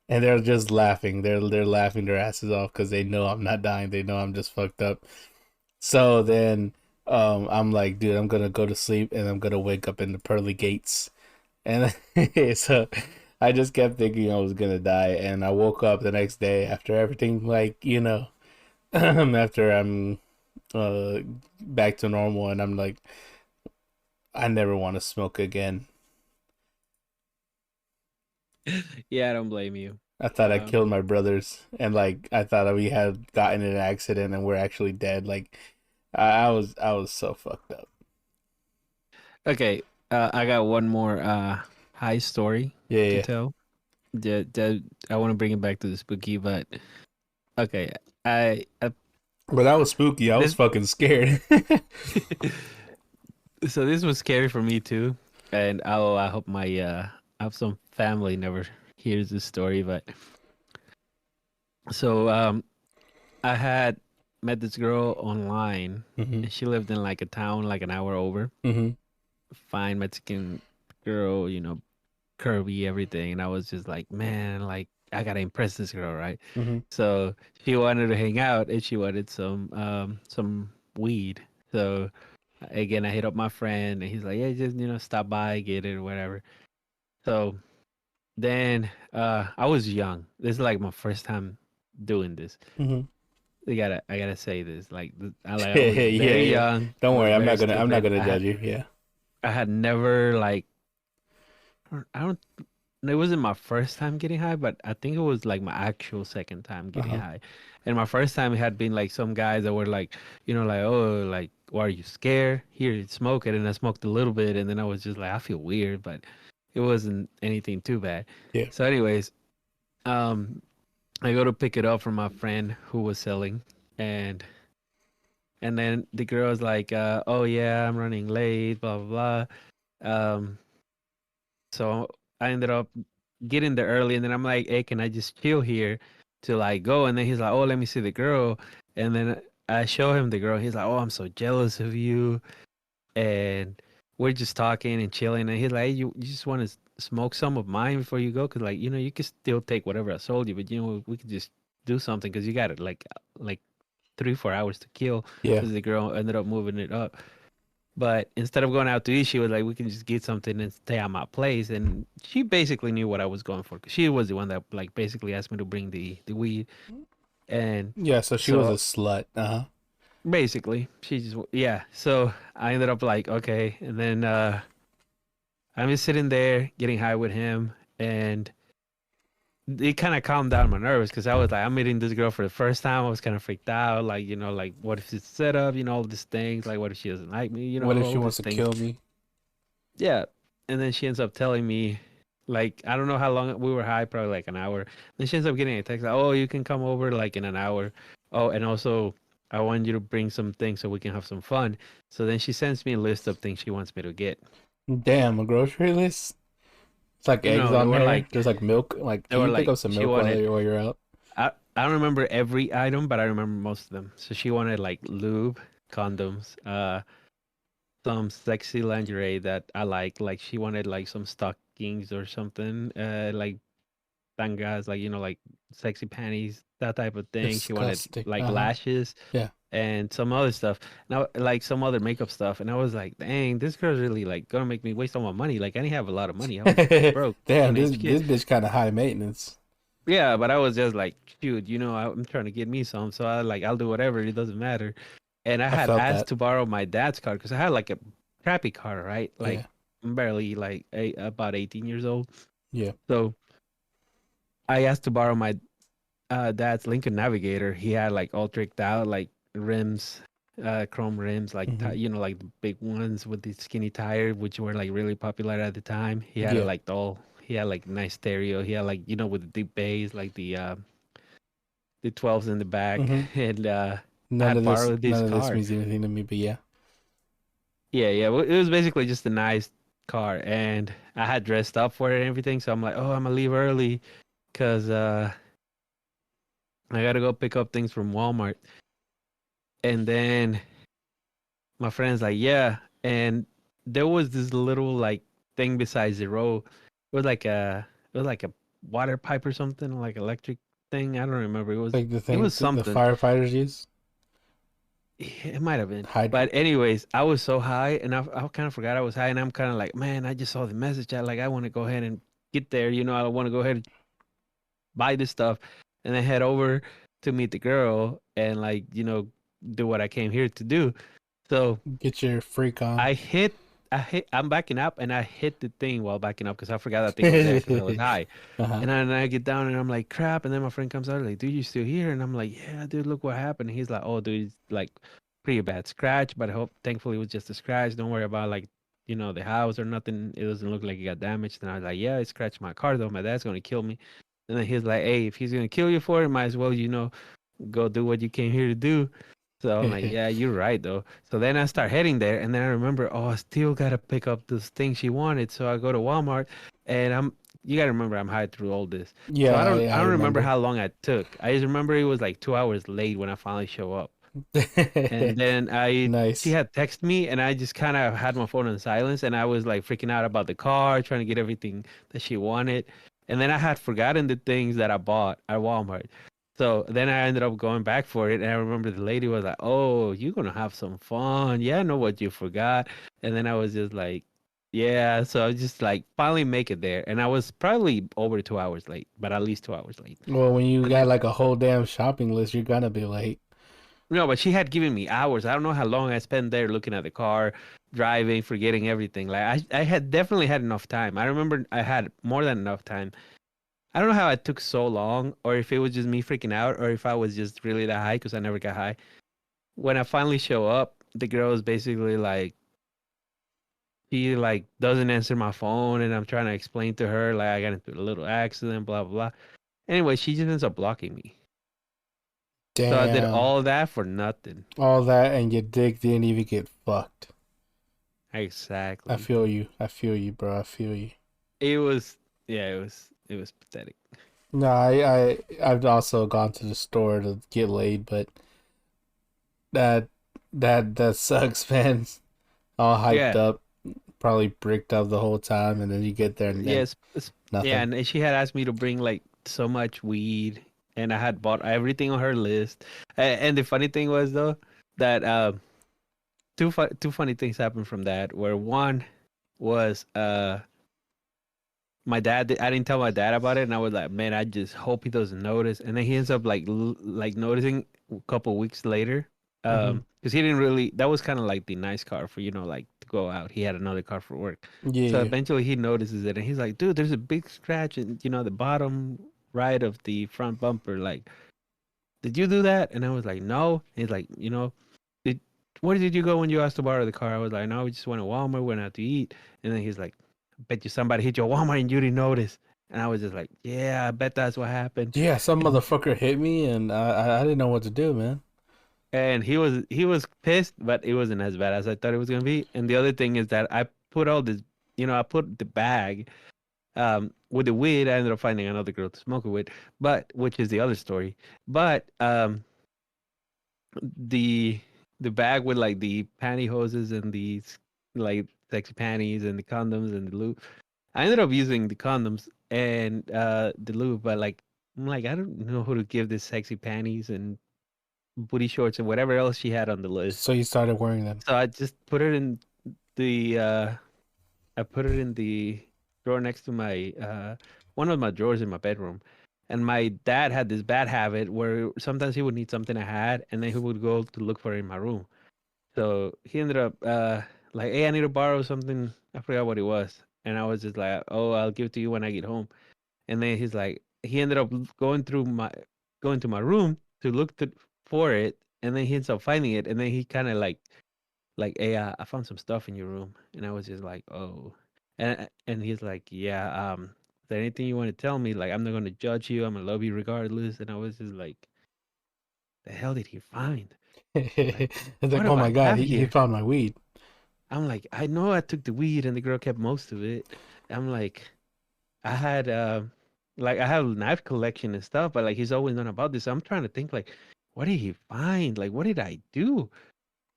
And they're just laughing. They're laughing their asses off because they know I'm not dying. They know I'm just fucked up. So then, I'm like, dude, I'm gonna go to sleep and I'm gonna wake up in the pearly gates. And so I just kept thinking I was gonna die, and I woke up the next day after everything, like, after I'm uh back to normal, and I'm like, I never want to smoke again. Yeah, I don't blame you. I thought I Um, killed my brothers, and like I thought we had gotten in an accident and we're actually dead. Like I was so fucked up. okay, I got one more high story Yeah, to yeah. tell. I want to bring it back to the spooky, but okay, I But that was spooky. I was this fucking scared. so this was scary for me too, and I hope my I have some family never hears this story, but so I had met this girl online, Mhm. and she lived in like a town like an hour over. Mhm. Fine Mexican girl, curvy, everything. And I was just like, man, like I gotta impress this girl, right? Mhm. So she wanted to hang out and she wanted some weed. So again, I hit up my friend and he's like, yeah, just stop by, get it or whatever. So then I was young. This is like my first time doing this. Mhm. I gotta say this. I Yeah, was yeah, very yeah. young. I Don't was worry, very I'm not stupid. gonna judge you. Yeah. I had never like I don't it wasn't my first time getting high, but I think it was like my actual second time Uh getting huh. high. And my first time it had been like some guys that were like, like, oh, like, why are you scared? Here, smoke it. And I smoked a little bit, and then I was just like, I feel weird, but it wasn't anything too bad. Yeah. So, anyways, um, I go to pick it up from my friend who was selling, and and then the girl was like, oh yeah, I'm running late, blah blah blah. So I ended up getting there early, and then I'm like, "Hey, can I just chill here till I go?" And then he's like, "Oh, let me see the girl." And then I show him the girl. He's like, "Oh, I'm so jealous of you." And we're just talking and chilling. And he's like, hey, "You just want to smoke some of mine before you go? Cause like you can still take whatever I sold you, but we could just do something because you got it like 3-4 hours to kill." Yeah. Because the girl ended up moving it up. But instead of going out to eat, she was like, "We can just get something and stay at my place." And she basically knew what I was going for, 'cause she was the one that like basically asked me to bring the weed. And Yeah. So she was a so slut. Uh huh. basically, she just yeah. So I ended up like okay, and then I'm just sitting there getting high with him, and it kind of calmed down my nerves because I was like, I'm meeting this girl for the first time. I was kind of freaked out, like like what if it's set up, all these things, like what if she doesn't like me, What if she all wants these to things. kill me? Yeah. And then she ends up telling me, like, I don't know how long we were high, probably like an hour. Then she ends up getting a text, like, oh, you can come over like in an hour. Oh, and also, I want you to bring some things so we can have some fun. So then she sends me a list of things she wants me to get. Damn, a grocery list. It's like eggs They on were there. like, There's like milk. Like, can you pick up some she milk wanted, while you're out? I don't remember every item, but I remember most of them. So she wanted like lube, condoms, some sexy lingerie that I like she wanted like some stockings or something, like tangas, like like sexy panties, that type of thing. She wanted Disgusting. like Uh huh. lashes Yeah. and some other stuff. Now, like some other makeup stuff, and I was like, dang, this girl's really like gonna make me waste all my money. Like I didn't have a lot of money. I was broke Damn, this teenage kid. this bitch kind of high maintenance. Yeah, but I was just like, shoot, I'm trying to get me some, so I'll do whatever. It doesn't matter. And I I had felt asked that. to borrow my dad's car because I had like a crappy car, right? Like Yeah. I'm barely like about 18 years old. Yeah. So I asked to borrow my dad's Lincoln Navigator. He had like all tricked out, like rims, chrome rims, like Hmm. like the big ones with the skinny tire, which were like really popular at the time. He had it Yeah. like all. He had like nice stereo. He had like with the deep bass, like the 12s in the back, Hmm. and I had borrowed this None of this car. means anything to me, but yeah. Yeah, yeah. Well, it was basically just a nice car, and I had dressed up for it and everything. So I'm like, oh, I'm gonna leave early because I gotta go pick up things from Walmart. And then my friend's like, yeah. And there was this little like thing besides the road. It was like a water pipe or something, like electric thing. I don't remember. Like the It thing was the something. firefighters use. It might have been. But Hydrant. anyways, I was so high and I kind of forgot I was high and I'm kind of like, man, I just saw the message. I want to go ahead and get there. I want to go ahead and buy this stuff and then head over to meet the girl and like, do what I came here to do. So Get your freak on. I hit, I'm backing up and I hit the thing while backing up because I forgot that thing was there because I was high. Uh-huh. And then I get down and I'm like, crap. And then my friend comes out like, dude, you still here? And I'm like, yeah, dude, look what happened. And he's like, oh, dude, it's like pretty bad scratch, but I hope thankfully it was just a scratch. Don't worry about like, the house or nothing. It doesn't look like it got damaged. And I was like, yeah, it scratched my car though. My dad's gonna kill me. And then he's like, hey, if he's gonna kill you for it, might as well, go do what you came here to do. So I'm like, yeah, you're right though. So then I start heading there, and then I remember, oh, I still gotta pick up this thing she wanted. So I go to Walmart, and you gotta remember, I'm high through all this. So Yeah, I I don't remember remember. how long I took. I just remember it was like 2 hours late when I finally show up. And then she Nice. had texted me, and I just kind of had my phone on silence, and I was like freaking out about the car, trying to get everything that she wanted. And then I had forgotten the things that I bought at Walmart. So then I ended up going back for it, and I remember the lady was like, "Oh, you're gonna have some fun. Yeah, I know what you forgot." And then I was just like, "Yeah." So I just like finally make it there, and I was probably over 2 hours late, but at least 2 hours late. Well, when you And got then like a whole damn shopping list, you're gonna be late. no, but she had given me hours. I don't know how long I spent there looking at the car, driving, forgetting everything. Like I had definitely had enough time. I remember I had more than enough time. I don't know how it took so long, or if it was just me freaking out, or if I was just really that high because I never got high. When I finally show up, the girl is basically like, she like doesn't answer my phone, and I'm trying to explain to her like I got into a little accident, blah blah blah. Anyway, she just ends up blocking me. So I did Damn. all that for nothing. All that and your dick didn't even get fucked. I Exactly. feel you. I feel you, bro. I feel you. It was, yeah, it was pathetic. No, I've also gone to the store to get laid, but that that sucks, man. All hyped Yeah. up, probably bricked up the whole time, and then you get there and then Yes. Yeah, nothing. and she had asked me to bring like so much weed, and I had bought everything on her list. And the funny thing was though that two funny things happened from that. Where one was my dad. I didn't tell my dad about it, and I was like, man, I just hope he doesn't notice. And then he ends up like like noticing a couple weeks later, Hmm. because he didn't really. That was kind of like the nice car for like to go out. He had another car for work, so Yeah, eventually he notices it, and he's like, dude, there's a big scratch in the bottom right of the front bumper. Like, did you do that? And I was like, no. He's like, did where did you go when you asked to borrow the car? I was like, no, we just went to Walmart, went out to eat. And then he's like, I bet you somebody hit your Walmart and you didn't notice. And I was just like, yeah, I bet that's what happened. yeah. Some And motherfucker hit me, and I didn't know what to do, man. and he was pissed, but it wasn't as bad as I thought it was gonna be. And the other thing is that I put all this, I put the bag with the weed, I ended up finding another girl to smoke it with, but which is the other story. But the the bag with like the pantyhoses and the like sexy panties and the condoms and the lube. I ended up using the condoms and the lube, but like I'm like I don't know who to give this sexy panties and booty shorts and whatever else she had on the list. So you started wearing them. So I just put it in the I put it in the drawer next to my one of my drawers in my bedroom. And my dad had this bad habit where sometimes he would need something I had, and then he would go to look for it in my room. So he ended up like, hey, I need to borrow something. I forgot what it was, and I was just like, oh, I'll give it to you when I get home. And then he's like, he ended up going to my room to look for it, and then he ends up finding it, and then he kind of like, hey, I found some stuff in your room, and I was just like, oh, and he's like, yeah, is there anything you want to tell me? Like, I'm not gonna judge you. I'm gonna love you regardless. And I was just like, the hell did he find? Like, It's what like, do oh my I god, have he here? found my weed. I'm like, I know I took the weed, and the girl kept most of it. I'm like, I had like I have a knife collection and stuff, but like he's always known about this. I'm trying to think like, what did he find? Like, what did I do?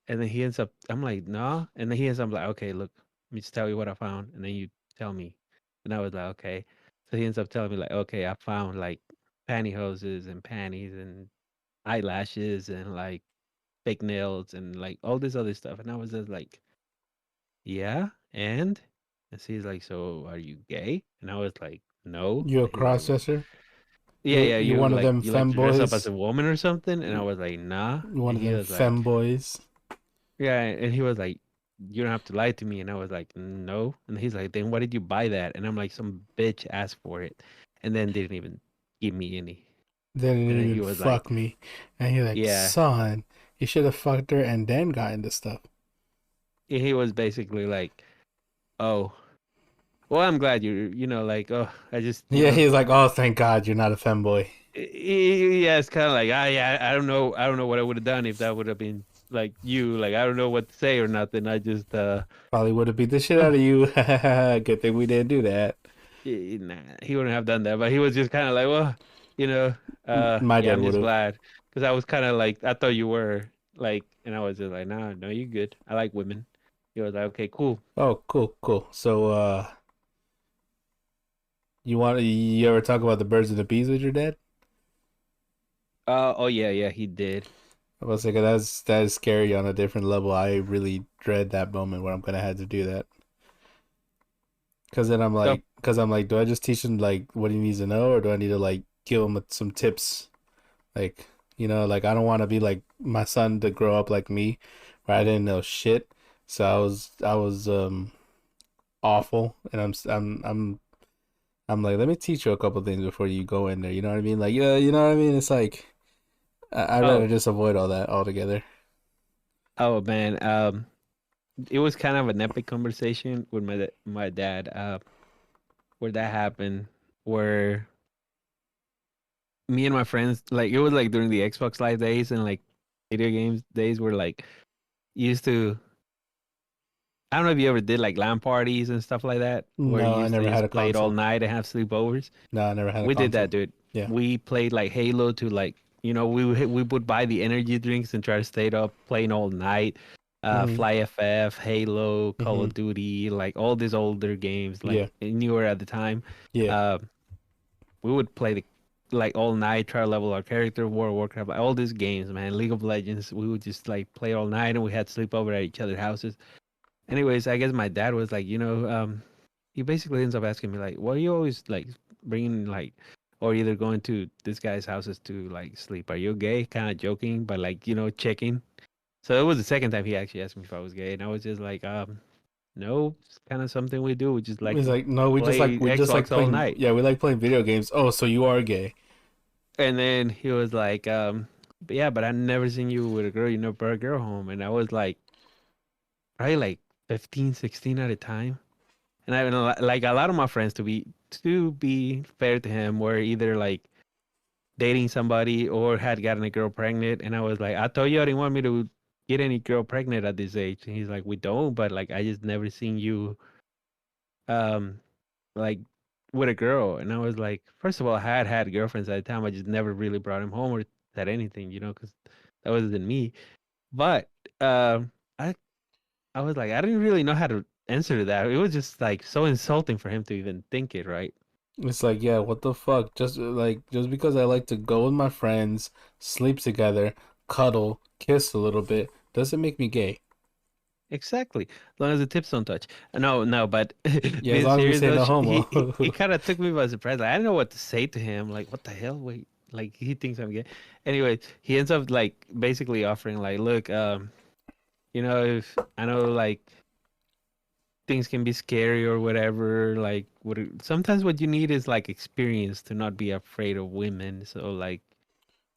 And then he ends up, I'm like, nah. And then he ends up like, okay, look, let me just tell you what I found. And then you tell me. And I was like, okay. So he ends up telling me, like, okay, I found like pantyhoses and panties and eyelashes and like fake nails and like all this other stuff. And I was just like, yeah. And so he's like, so are you gay? And I was like, no. You a And he's like, well, cross-dresser? yeah, yeah, You one of them you like to dress up as femboys? a woman or something? And I was like, nah. You one And of he them was like, femboys? yeah, and he was like, "You don't have to lie to me." And I was like, "No." And he's like, "Then why did you buy that?" And I'm like, "Some bitch asked for it, and then didn't even give me any." They didn't And then he even was like, fuck me. And he's like, "Yeah." son, you should have fucked her and then got into stuff. He was basically like, "Oh, well, I'm glad you know, like, oh, I just, Yeah, he's like, oh, thank God you're not a femboy. yeah, it's kind of like, yeah, I don't know what I would have done if that would have been like you, like, I don't know what to say or nothing. I just, Probably would have beat the shit out of you. Good thing we didn't do that. Nah, he wouldn't have done that. But he was just kind of like, well, you know, My yeah, dad I'm would just have. glad because I was kind of like, I thought you were like, and I was just like, nah, no, you good. I like women. He was like, okay, cool. Oh, cool, cool. So, you ever talk about the birds and the bees with your dad? Oh yeah, yeah, he did. I was like, that is scary on a different level. I really dread that moment where I'm gonna have to do that. So, Cause I'm like, do I just teach him like what he needs to know, or do I need to like give him some tips? Like, like I don't want to be like my son to grow up like me, where I didn't know shit. So I was awful, and I'm like, let me teach you a couple things before you go in there. You know what I mean? Like, yeah, you know what I mean? It's like I'd rather oh, just avoid all that altogether. oh man, it was kind of an epic conversation with my dad. Where that happened, where me and my friends, like, it was like during the Xbox Live days and like video games days, where like used to I don't know if you ever did like LAN parties and stuff like that, where you No, I used to never had a just play it all console. night and have sleepovers. No, I never had a We did console. that, dude. Yeah. We played like Halo to like, we would buy the energy drinks and try to stay up playing all night. Mhm. Fly FF, Halo, Call Mhm. of Duty, like all these older games, like Yeah. newer at the time. Yeah. Uh, we would play like all night, try to level our character, World of Warcraft, like all these games, man. League of Legends, we would just like play all night, and we had sleepover at each other's houses. Anyways, I guess my dad was like, he basically ends up asking me like, "Why are you always like bringing like, or either going to this guy's houses to like sleep? Are you gay?" Kind of joking, but like checking. So it was the second time he actually asked me if I was gay, and I was just like, no, it's kind of something we do. We just like He's to like, no, play we just like Xbox all playing. night. Yeah, we like playing video games. Oh, so you are gay? And then he was like, but yeah, but I never seen you with a girl. You never brought a girl home, and I was like, probably like 15, 16 at a time. And I like a lot of my friends to be fair to him were either like dating somebody or had gotten a girl pregnant, and I was like, I told you I didn't want me to get any girl pregnant at this age. And he's like, we don't, but like I just never seen you um like with a girl, and I was like, first of all, I had girlfriends at the time. I just never really brought him home or said anything, because that wasn't me. But um, I I was like, I didn't really know how to answer to that. It was just like so insulting for him to even think it, right? It's like, yeah, what the fuck? Just because I like to go with my friends, sleep together, cuddle, kiss a little bit, doesn't make me gay. Exactly. As long as the tips don't touch. No, no, but Yeah, as being long as we serious say though, no homo. he kind of took me by surprise. Like, I didn't know what to say to him. Like, what the hell? Wait, like he thinks I'm gay. Anyway, he ends up like basically offering like, look, if I know like things can be scary or whatever, like sometimes what you need is like experience to not be afraid of women. So like,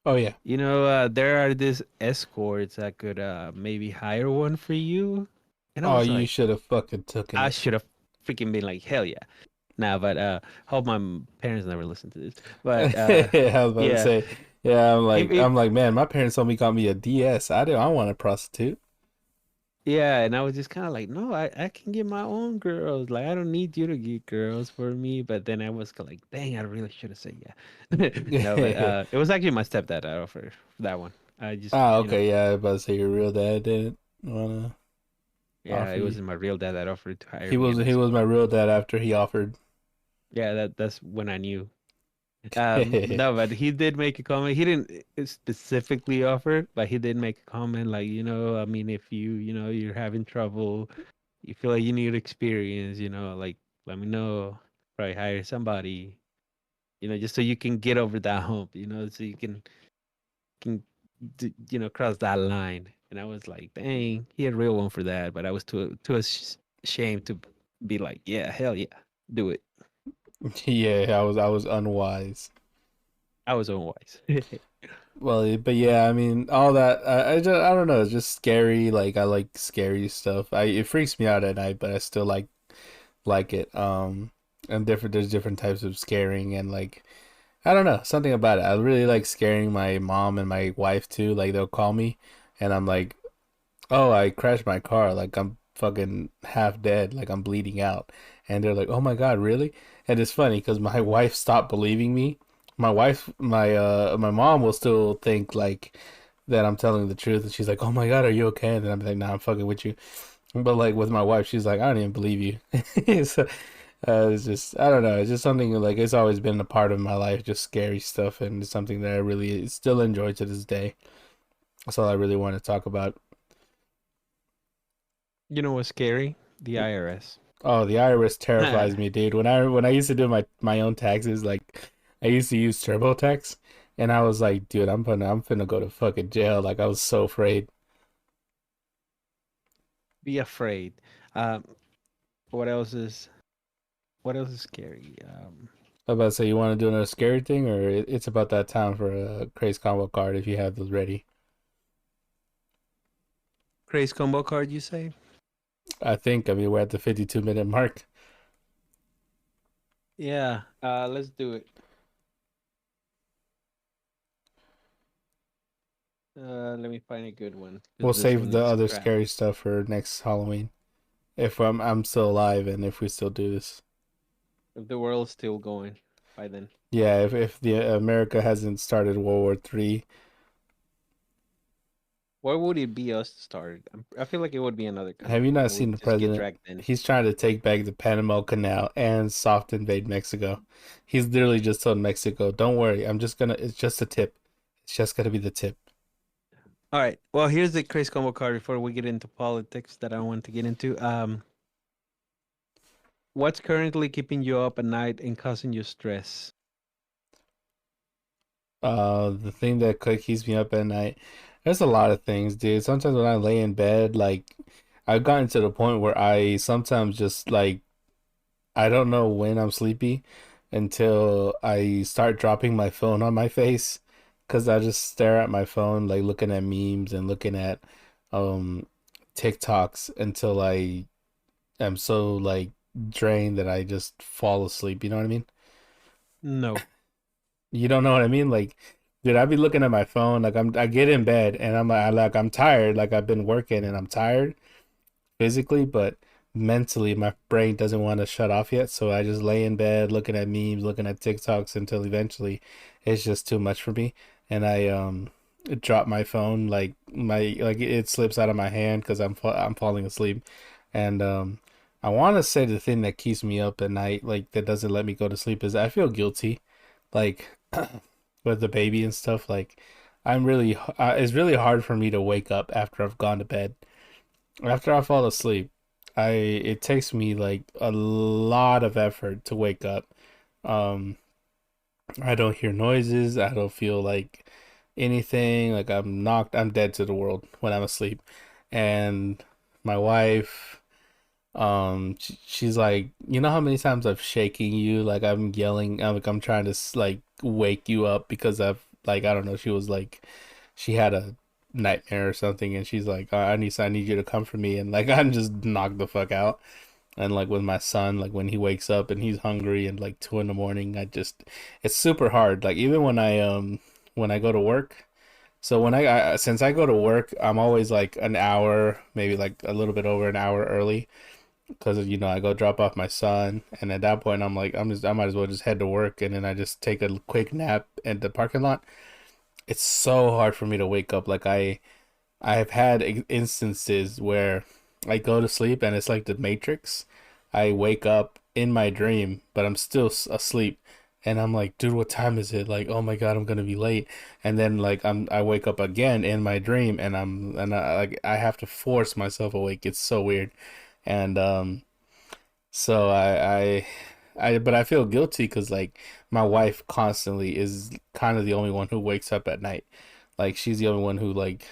Oh yeah. there are these escorts that could maybe hire one for you. And I Oh, was you like, should have fucking taken I it. should have freaking been like, hell yeah. Nah, but hope my parents never listen to this. But I was about to yeah, say, yeah, if, if I'm like, man, my parents told me got me a DS. I want a prostitute. yeah, and I was just kind of like, no, I can get my own girls. Like I don't need you to get girls for me. But then I was like, dang, I really should have said yeah. No, but it was actually my stepdad that offered that one. I just, Ah, okay, yeah, I was about to say your real dad didn't wanna yeah, offer it you. wasn't my real dad that offered to hire He me was an he was my escort. real dad after he offered. Yeah, that's when I knew. No, but he did make a comment. He didn't specifically offer, but he did make a comment like, I mean, if you're having trouble, you feel like you need experience, like let me know. Probably hire somebody, just so you can get over that hump, so you can cross that line. And I was like, dang, he had a real one for that, but I was ashamed to be like, yeah, hell yeah, do it. Yeah, I was unwise. I was unwise. Well, but yeah, I mean, all that I don't know, it's just scary. Like I like scary stuff. It freaks me out at night, but I still like it. And there's different types of scaring and like I don't know, something about it. I really like scaring my mom and my wife too. Like they'll call me and I'm like, "Oh, I crashed my car. Like I'm fucking half dead. Like I'm bleeding out." And they're like, "Oh my God, really?" And it's funny because my wife stopped believing me. My mom will still think like that I'm telling the truth, and she's like, "Oh my God, are you okay?" And then I'm like, "Nah, I'm fucking with you." But like with my wife, she's like, "I don't even believe you." So it's just I don't know. It's just something like it's always been a part of my life, just scary stuff, and it's something that I really still enjoy to this day. That's all I really want to talk about. You know what's scary? The IRS. Oh, the IRS terrifies me, dude. When I used to do my own taxes, like I used to use TurboTax, and I was like, dude, I'm finna go to fucking jail. Like I was so afraid. Be afraid. Um, what else is what else is scary? I was about to say, you want to do another scary thing, or it's about that time for a craze combo card if you have those ready. Craze combo card, you say? I mean, we're at the 52-minute mark. Yeah. Let's do it. Let me find a good one We'll because this save one the is other crap. scary stuff for next Halloween. If I'm still alive and if we still do this. If the world's still going by then. Yeah, if the America hasn't started World War III. Why would it be us to start? I feel like it would be another Have you country, not and seen we'd the just get president? dragged in. He's trying to take back the Panama Canal and soft invade Mexico. He's literally just told Mexico, "Don't worry, it's just a tip. It's just gonna be the tip." All right. Well, here's the craze combo card before we get into politics that I want to get into. What's currently keeping you up at night and causing you stress? The thing that keeps me up at night. There's a lot of things, dude. Sometimes when I lay in bed, like I've gotten to the point where I sometimes just like I don't know when I'm sleepy until I start dropping my phone on my face because I just stare at my phone, like looking at memes and looking at um TikToks until I am so like drained that I just fall asleep. You know what I mean? No. You don't know what I mean? Like, dude, I be looking at my phone, like I get in bed and I'm like I'm tired, like I've been working and I'm tired physically, but mentally my brain doesn't want to shut off yet, so I just lay in bed looking at memes, looking at TikToks until eventually it's just too much for me, and I drop my phone, like it slips out of my hand because I'm falling asleep, and I want to say the thing that keeps me up at night, like that doesn't let me go to sleep, is I feel guilty, like with the baby and stuff. Like it's really hard for me to wake up after I've gone to bed. After I fall asleep, I it takes me like a lot of effort to wake up. Um, I don't hear noises. I don't feel like anything. Like I'm dead to the world when I'm asleep. And my wife, she's like, you know how many times I've shaking you, like I'm yelling, I'm trying to like wake you up because I've like I don't know. She was like, she had a nightmare or something, and she's like, I need you to come for me, and like I'm just knocked the fuck out. And like with my son, like when he wakes up and he's hungry and like 2 in the morning, it's super hard. Like even when I go to work. So since I go to work, I'm always like an hour, maybe like a little bit over an hour early because I go drop off my son, and at that point I'm like I might as well just head to work, and then I just take a quick nap in the parking lot. It's so hard for me to wake up. Like I have had instances where I go to sleep and it's like the Matrix. I wake up in my dream, but I'm still asleep. And I'm like, dude, what time is it? Like, oh my God, I'm gonna be late. And then like I wake up again in my dream, and I have to force myself awake. It's so weird. And so but I feel guilty because like my wife constantly is kind of the only one who wakes up at night. Like she's the only one who like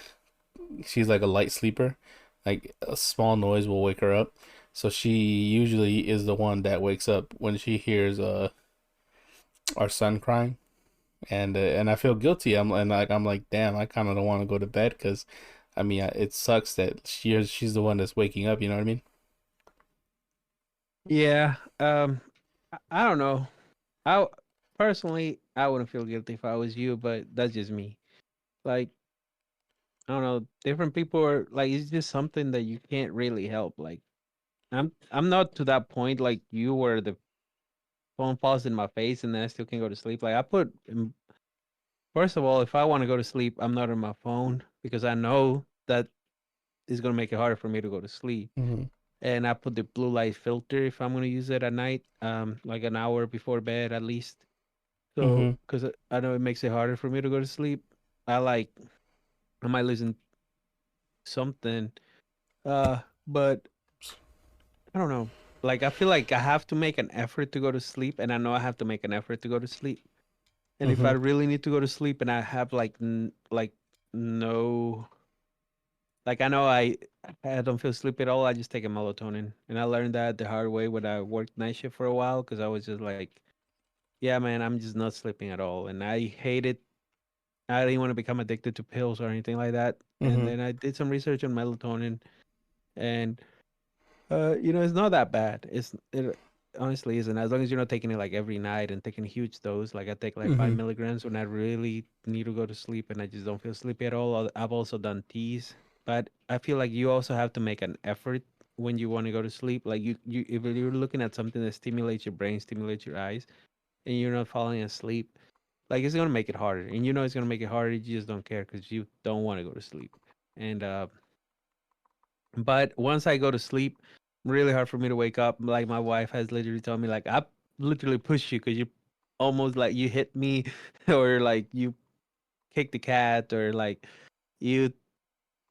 she's like a light sleeper. Like a small noise will wake her up. So she usually is the one that wakes up when she hears our son crying, and I feel guilty. I'm like, damn, I kind of don't want to go to bed because, I mean, it sucks that she's the one that's waking up. You know what I mean? Yeah. I don't know. I personally, I wouldn't feel guilty if I was you, but that's just me. Like, I don't know. Different people are like, it's just something that you can't really help. Like, I'm not to that point like you where the phone falls in my face and then I still can't go to sleep. Like, first of all, if I want to go to sleep, I'm not on my phone because I know that is gonna make it harder for me to go to sleep. Mm-hmm. And I put the blue light filter if I'm gonna use it at night, like an hour before bed at least. So, Mm-hmm. because I know it makes it harder for me to go to sleep, I like I might listen something, but I don't know. Like I feel like I have to make an effort to go to sleep, and I know I have to make an effort to go to sleep. And if I Mm-hmm. really need to go to sleep, and I have like no, like I know I don't feel sleepy at all, I just take a melatonin, and I learned that the hard way when I worked night shift for a while, because I was just like, yeah, man, I'm just not sleeping at all, and I hate it. I didn't want to become addicted to pills or anything like that. And Mm-hmm. then I did some research on melatonin, and it's not that bad. It honestly isn't. As long as you're not taking it like every night and taking a huge dose. Like I take like five Mm-hmm. milligrams when I really need to go to sleep and I just don't feel sleepy at all. I've also done teas, but I feel like you also have to make an effort when you want to go to sleep. Like you if you're looking at something that stimulates your brain, stimulates your eyes, and you're not falling asleep, like it's gonna make it harder. And you know it's gonna make it harder. You just don't care because you don't want to go to sleep. And but once I go to sleep, really hard for me to wake up. Like my wife has literally told me, like I literally push you because you almost like you hit me, or like you kicked the cat, or like you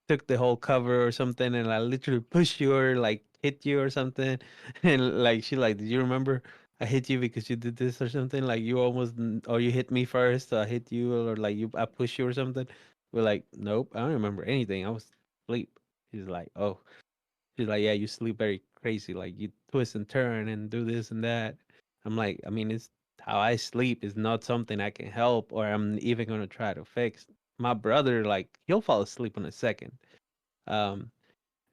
took the whole cover or something, and I literally pushed you or like hit you or something. And like she like, did you remember I hit you because you did this or something? Like you or you hit me first, so I hit you, or like I pushed you or something. We're like, nope, I don't remember anything. I was asleep. She's like, oh. She's like, yeah, you sleep very crazy. Like you twist and turn and do this and that. I'm like, I mean, it's how I sleep is not something I can help or I'm even gonna try to fix. My brother, like, he'll fall asleep in a second. Um,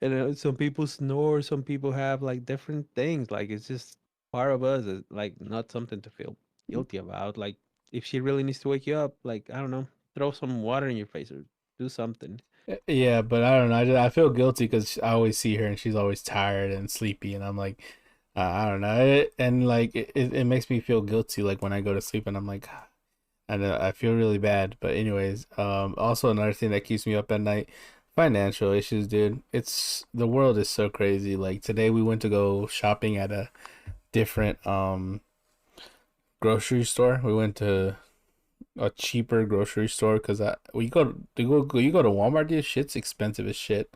and some people snore. Some people have like different things. Like it's just part of us. Is like not something to feel guilty about. Like if she really needs to wake you up, like I don't know, throw some water in your face or do something. Yeah, but I don't know. I feel guilty because I always see her and she's always tired and sleepy, and I'm like, I don't know. And like it makes me feel guilty like when I go to sleep and I'm like, I know I feel really bad. But anyways, also another thing that keeps me up at night, financial issues, dude. It's the world is so crazy. Like today we went to go shopping at a different grocery store. We went to a cheaper grocery store because we you go to Walmart, dude, shit's expensive as shit,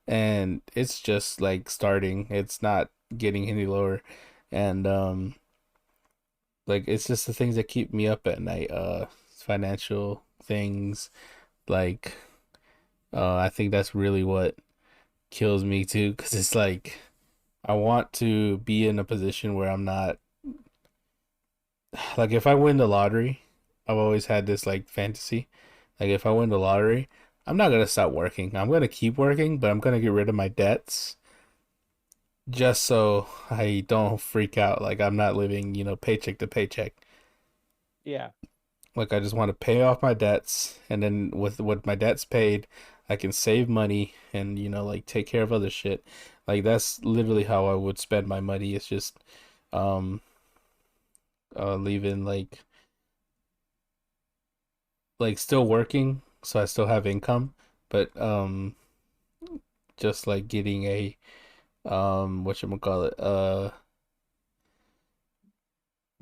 and it's just like starting. It's not getting any lower, and like it's just the things that keep me up at night. Financial things, like I think that's really what kills me too, because it's like I want to be in a position where I'm not like if I win the lottery, I've always had this like fantasy. Like if I win the lottery, I'm not gonna stop working. I'm gonna keep working, but I'm gonna get rid of my debts just so I don't freak out. Like I'm not living, paycheck to paycheck. Yeah. Like I just want to pay off my debts, and then with what my debts paid, I can save money and like take care of other shit. Like that's literally how I would spend my money. It's just um leaving like still working so I still have income, but just like getting a whatchamacallit,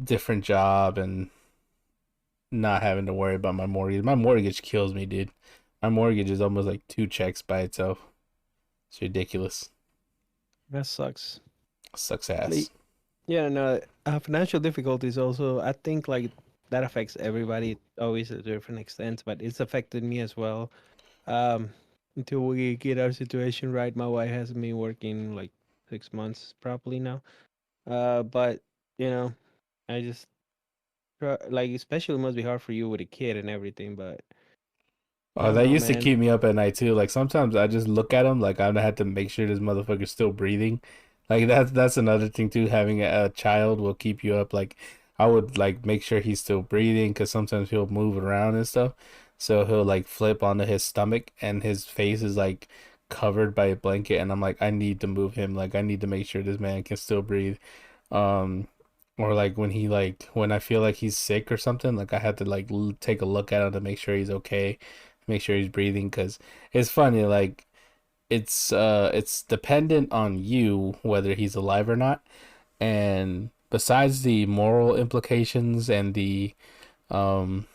different job and not having to worry about my mortgage. My mortgage kills me, dude. My mortgage is almost like two checks by itself. It's ridiculous. That sucks. Sucks Like, ass. yeah, no, financial difficulties also, I think like that affects everybody always to different extents, but it's affected me as well. Um, until we get our situation right, my wife hasn't been working like 6 months probably now. But you know, I just try, like especially it must be hard for you with a kid and everything, but I Oh, don't that know, used to man. keep me up at night too. Like sometimes I just look at him, like I had to make sure this motherfucker's still breathing. Like that's another thing too. Having a child will keep you up. Like I would like make sure he's still breathing because sometimes he'll move around and stuff. So he'll like flip onto his stomach and his face is like covered by a blanket, and I'm like, I need to move him. Like I need to make sure this man can still breathe. Um, or like when I feel like he's sick or something, like I had to like take a look at him to make sure he's okay, make sure he's breathing. Because it's funny, like it's dependent on you whether he's alive or not. And besides the moral implications and the um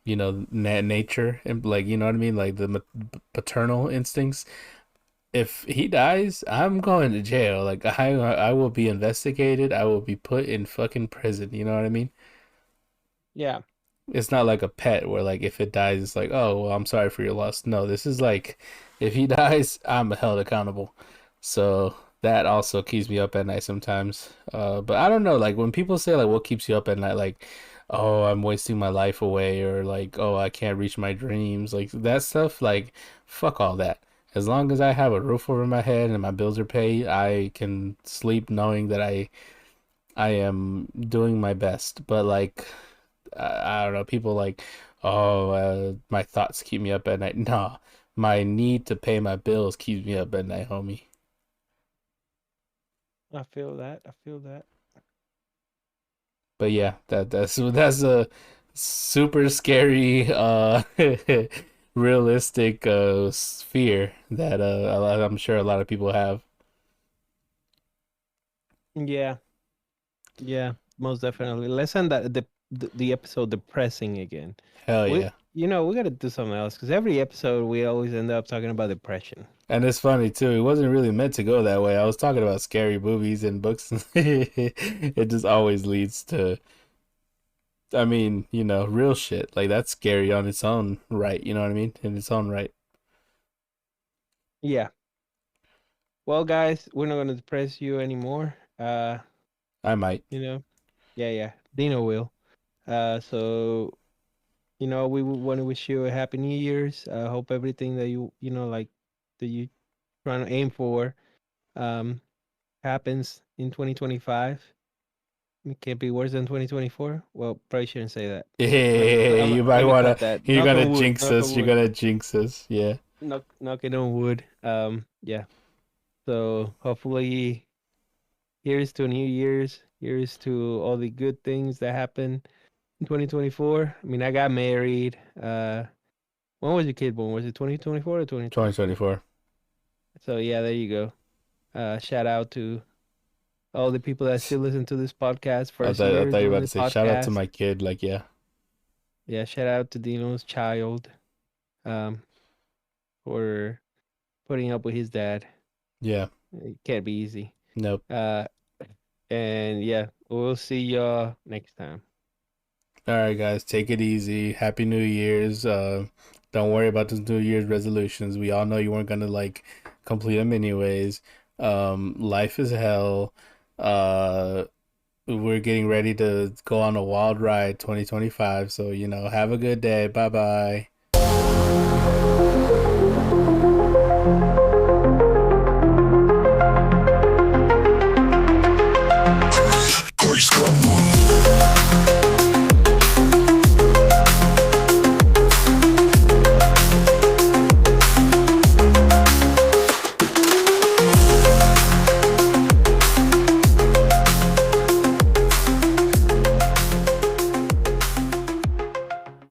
nature and like what I mean, like the paternal instincts, if he dies, I'm going to jail. Like I will be investigated. I will be put in fucking prison. You know what I mean? Yeah, It's not like a pet where like if it dies, it's like, oh, well, I'm sorry for your loss. No, this is like if he dies, I'm held accountable. So that also keeps me up at night sometimes. But I don't know, like when people say like what keeps you up at night, like, oh, I'm wasting my life away, or like, oh, I can't reach my dreams, like that stuff, like fuck all that. As long as I have a roof over my head and my bills are paid, I can sleep knowing that I am doing my best. But like I don't know, people like, oh, my thoughts keep me up at night. Nah, my need to pay my bills keeps me up at night, homie. I feel that. I feel that. But yeah, that's a super scary, realistic fear that I'm sure a lot of people have. Yeah, yeah, most definitely. Let's end that the episode depressing again. Hell We yeah. we gotta do something else because every episode we always end up talking about depression. And it's funny too. It wasn't really meant to go that way. I was talking about scary movies and books. It just always leads to, I mean, real shit. Like that's scary on its own right. You know what I mean? In its own right. Yeah. Well, guys, we're not gonna depress you anymore. I might. You know, yeah, yeah. Dino will. So we want to wish you a happy New Year's. Hope everything that like that you trying to aim for, um, happens in 2025. It can't be worse than 2024. Well, probably shouldn't say that. Hey, I'm you might let me wanna. cut that. You're Knock gonna on wood. jinx Knock us. on You're wood. gonna jinx us. Yeah. knocking on wood. Yeah. So hopefully, here's to New Year's. Here's to all the good things that happened in 2024. I mean, I got married. When was your kid born? Was it 2024 or 2023? 2024. So yeah, there you go. Shout out to all the people that still listen to this podcast. First I year thought you were doing about to the say shout out to podcast. my kid. Like, yeah, Yeah, shout out to Dino's child, um, for putting up with his dad. yeah, It can't be easy. nope. Uh, and yeah, we'll see y'all next time. All right, guys, take it easy. Happy New Year's. Don't worry about those New Year's resolutions. We all know you weren't gonna like complete them anyways. Life is hell. Uh, we're getting ready to go on a wild ride 2025. So, have a good day. Bye bye.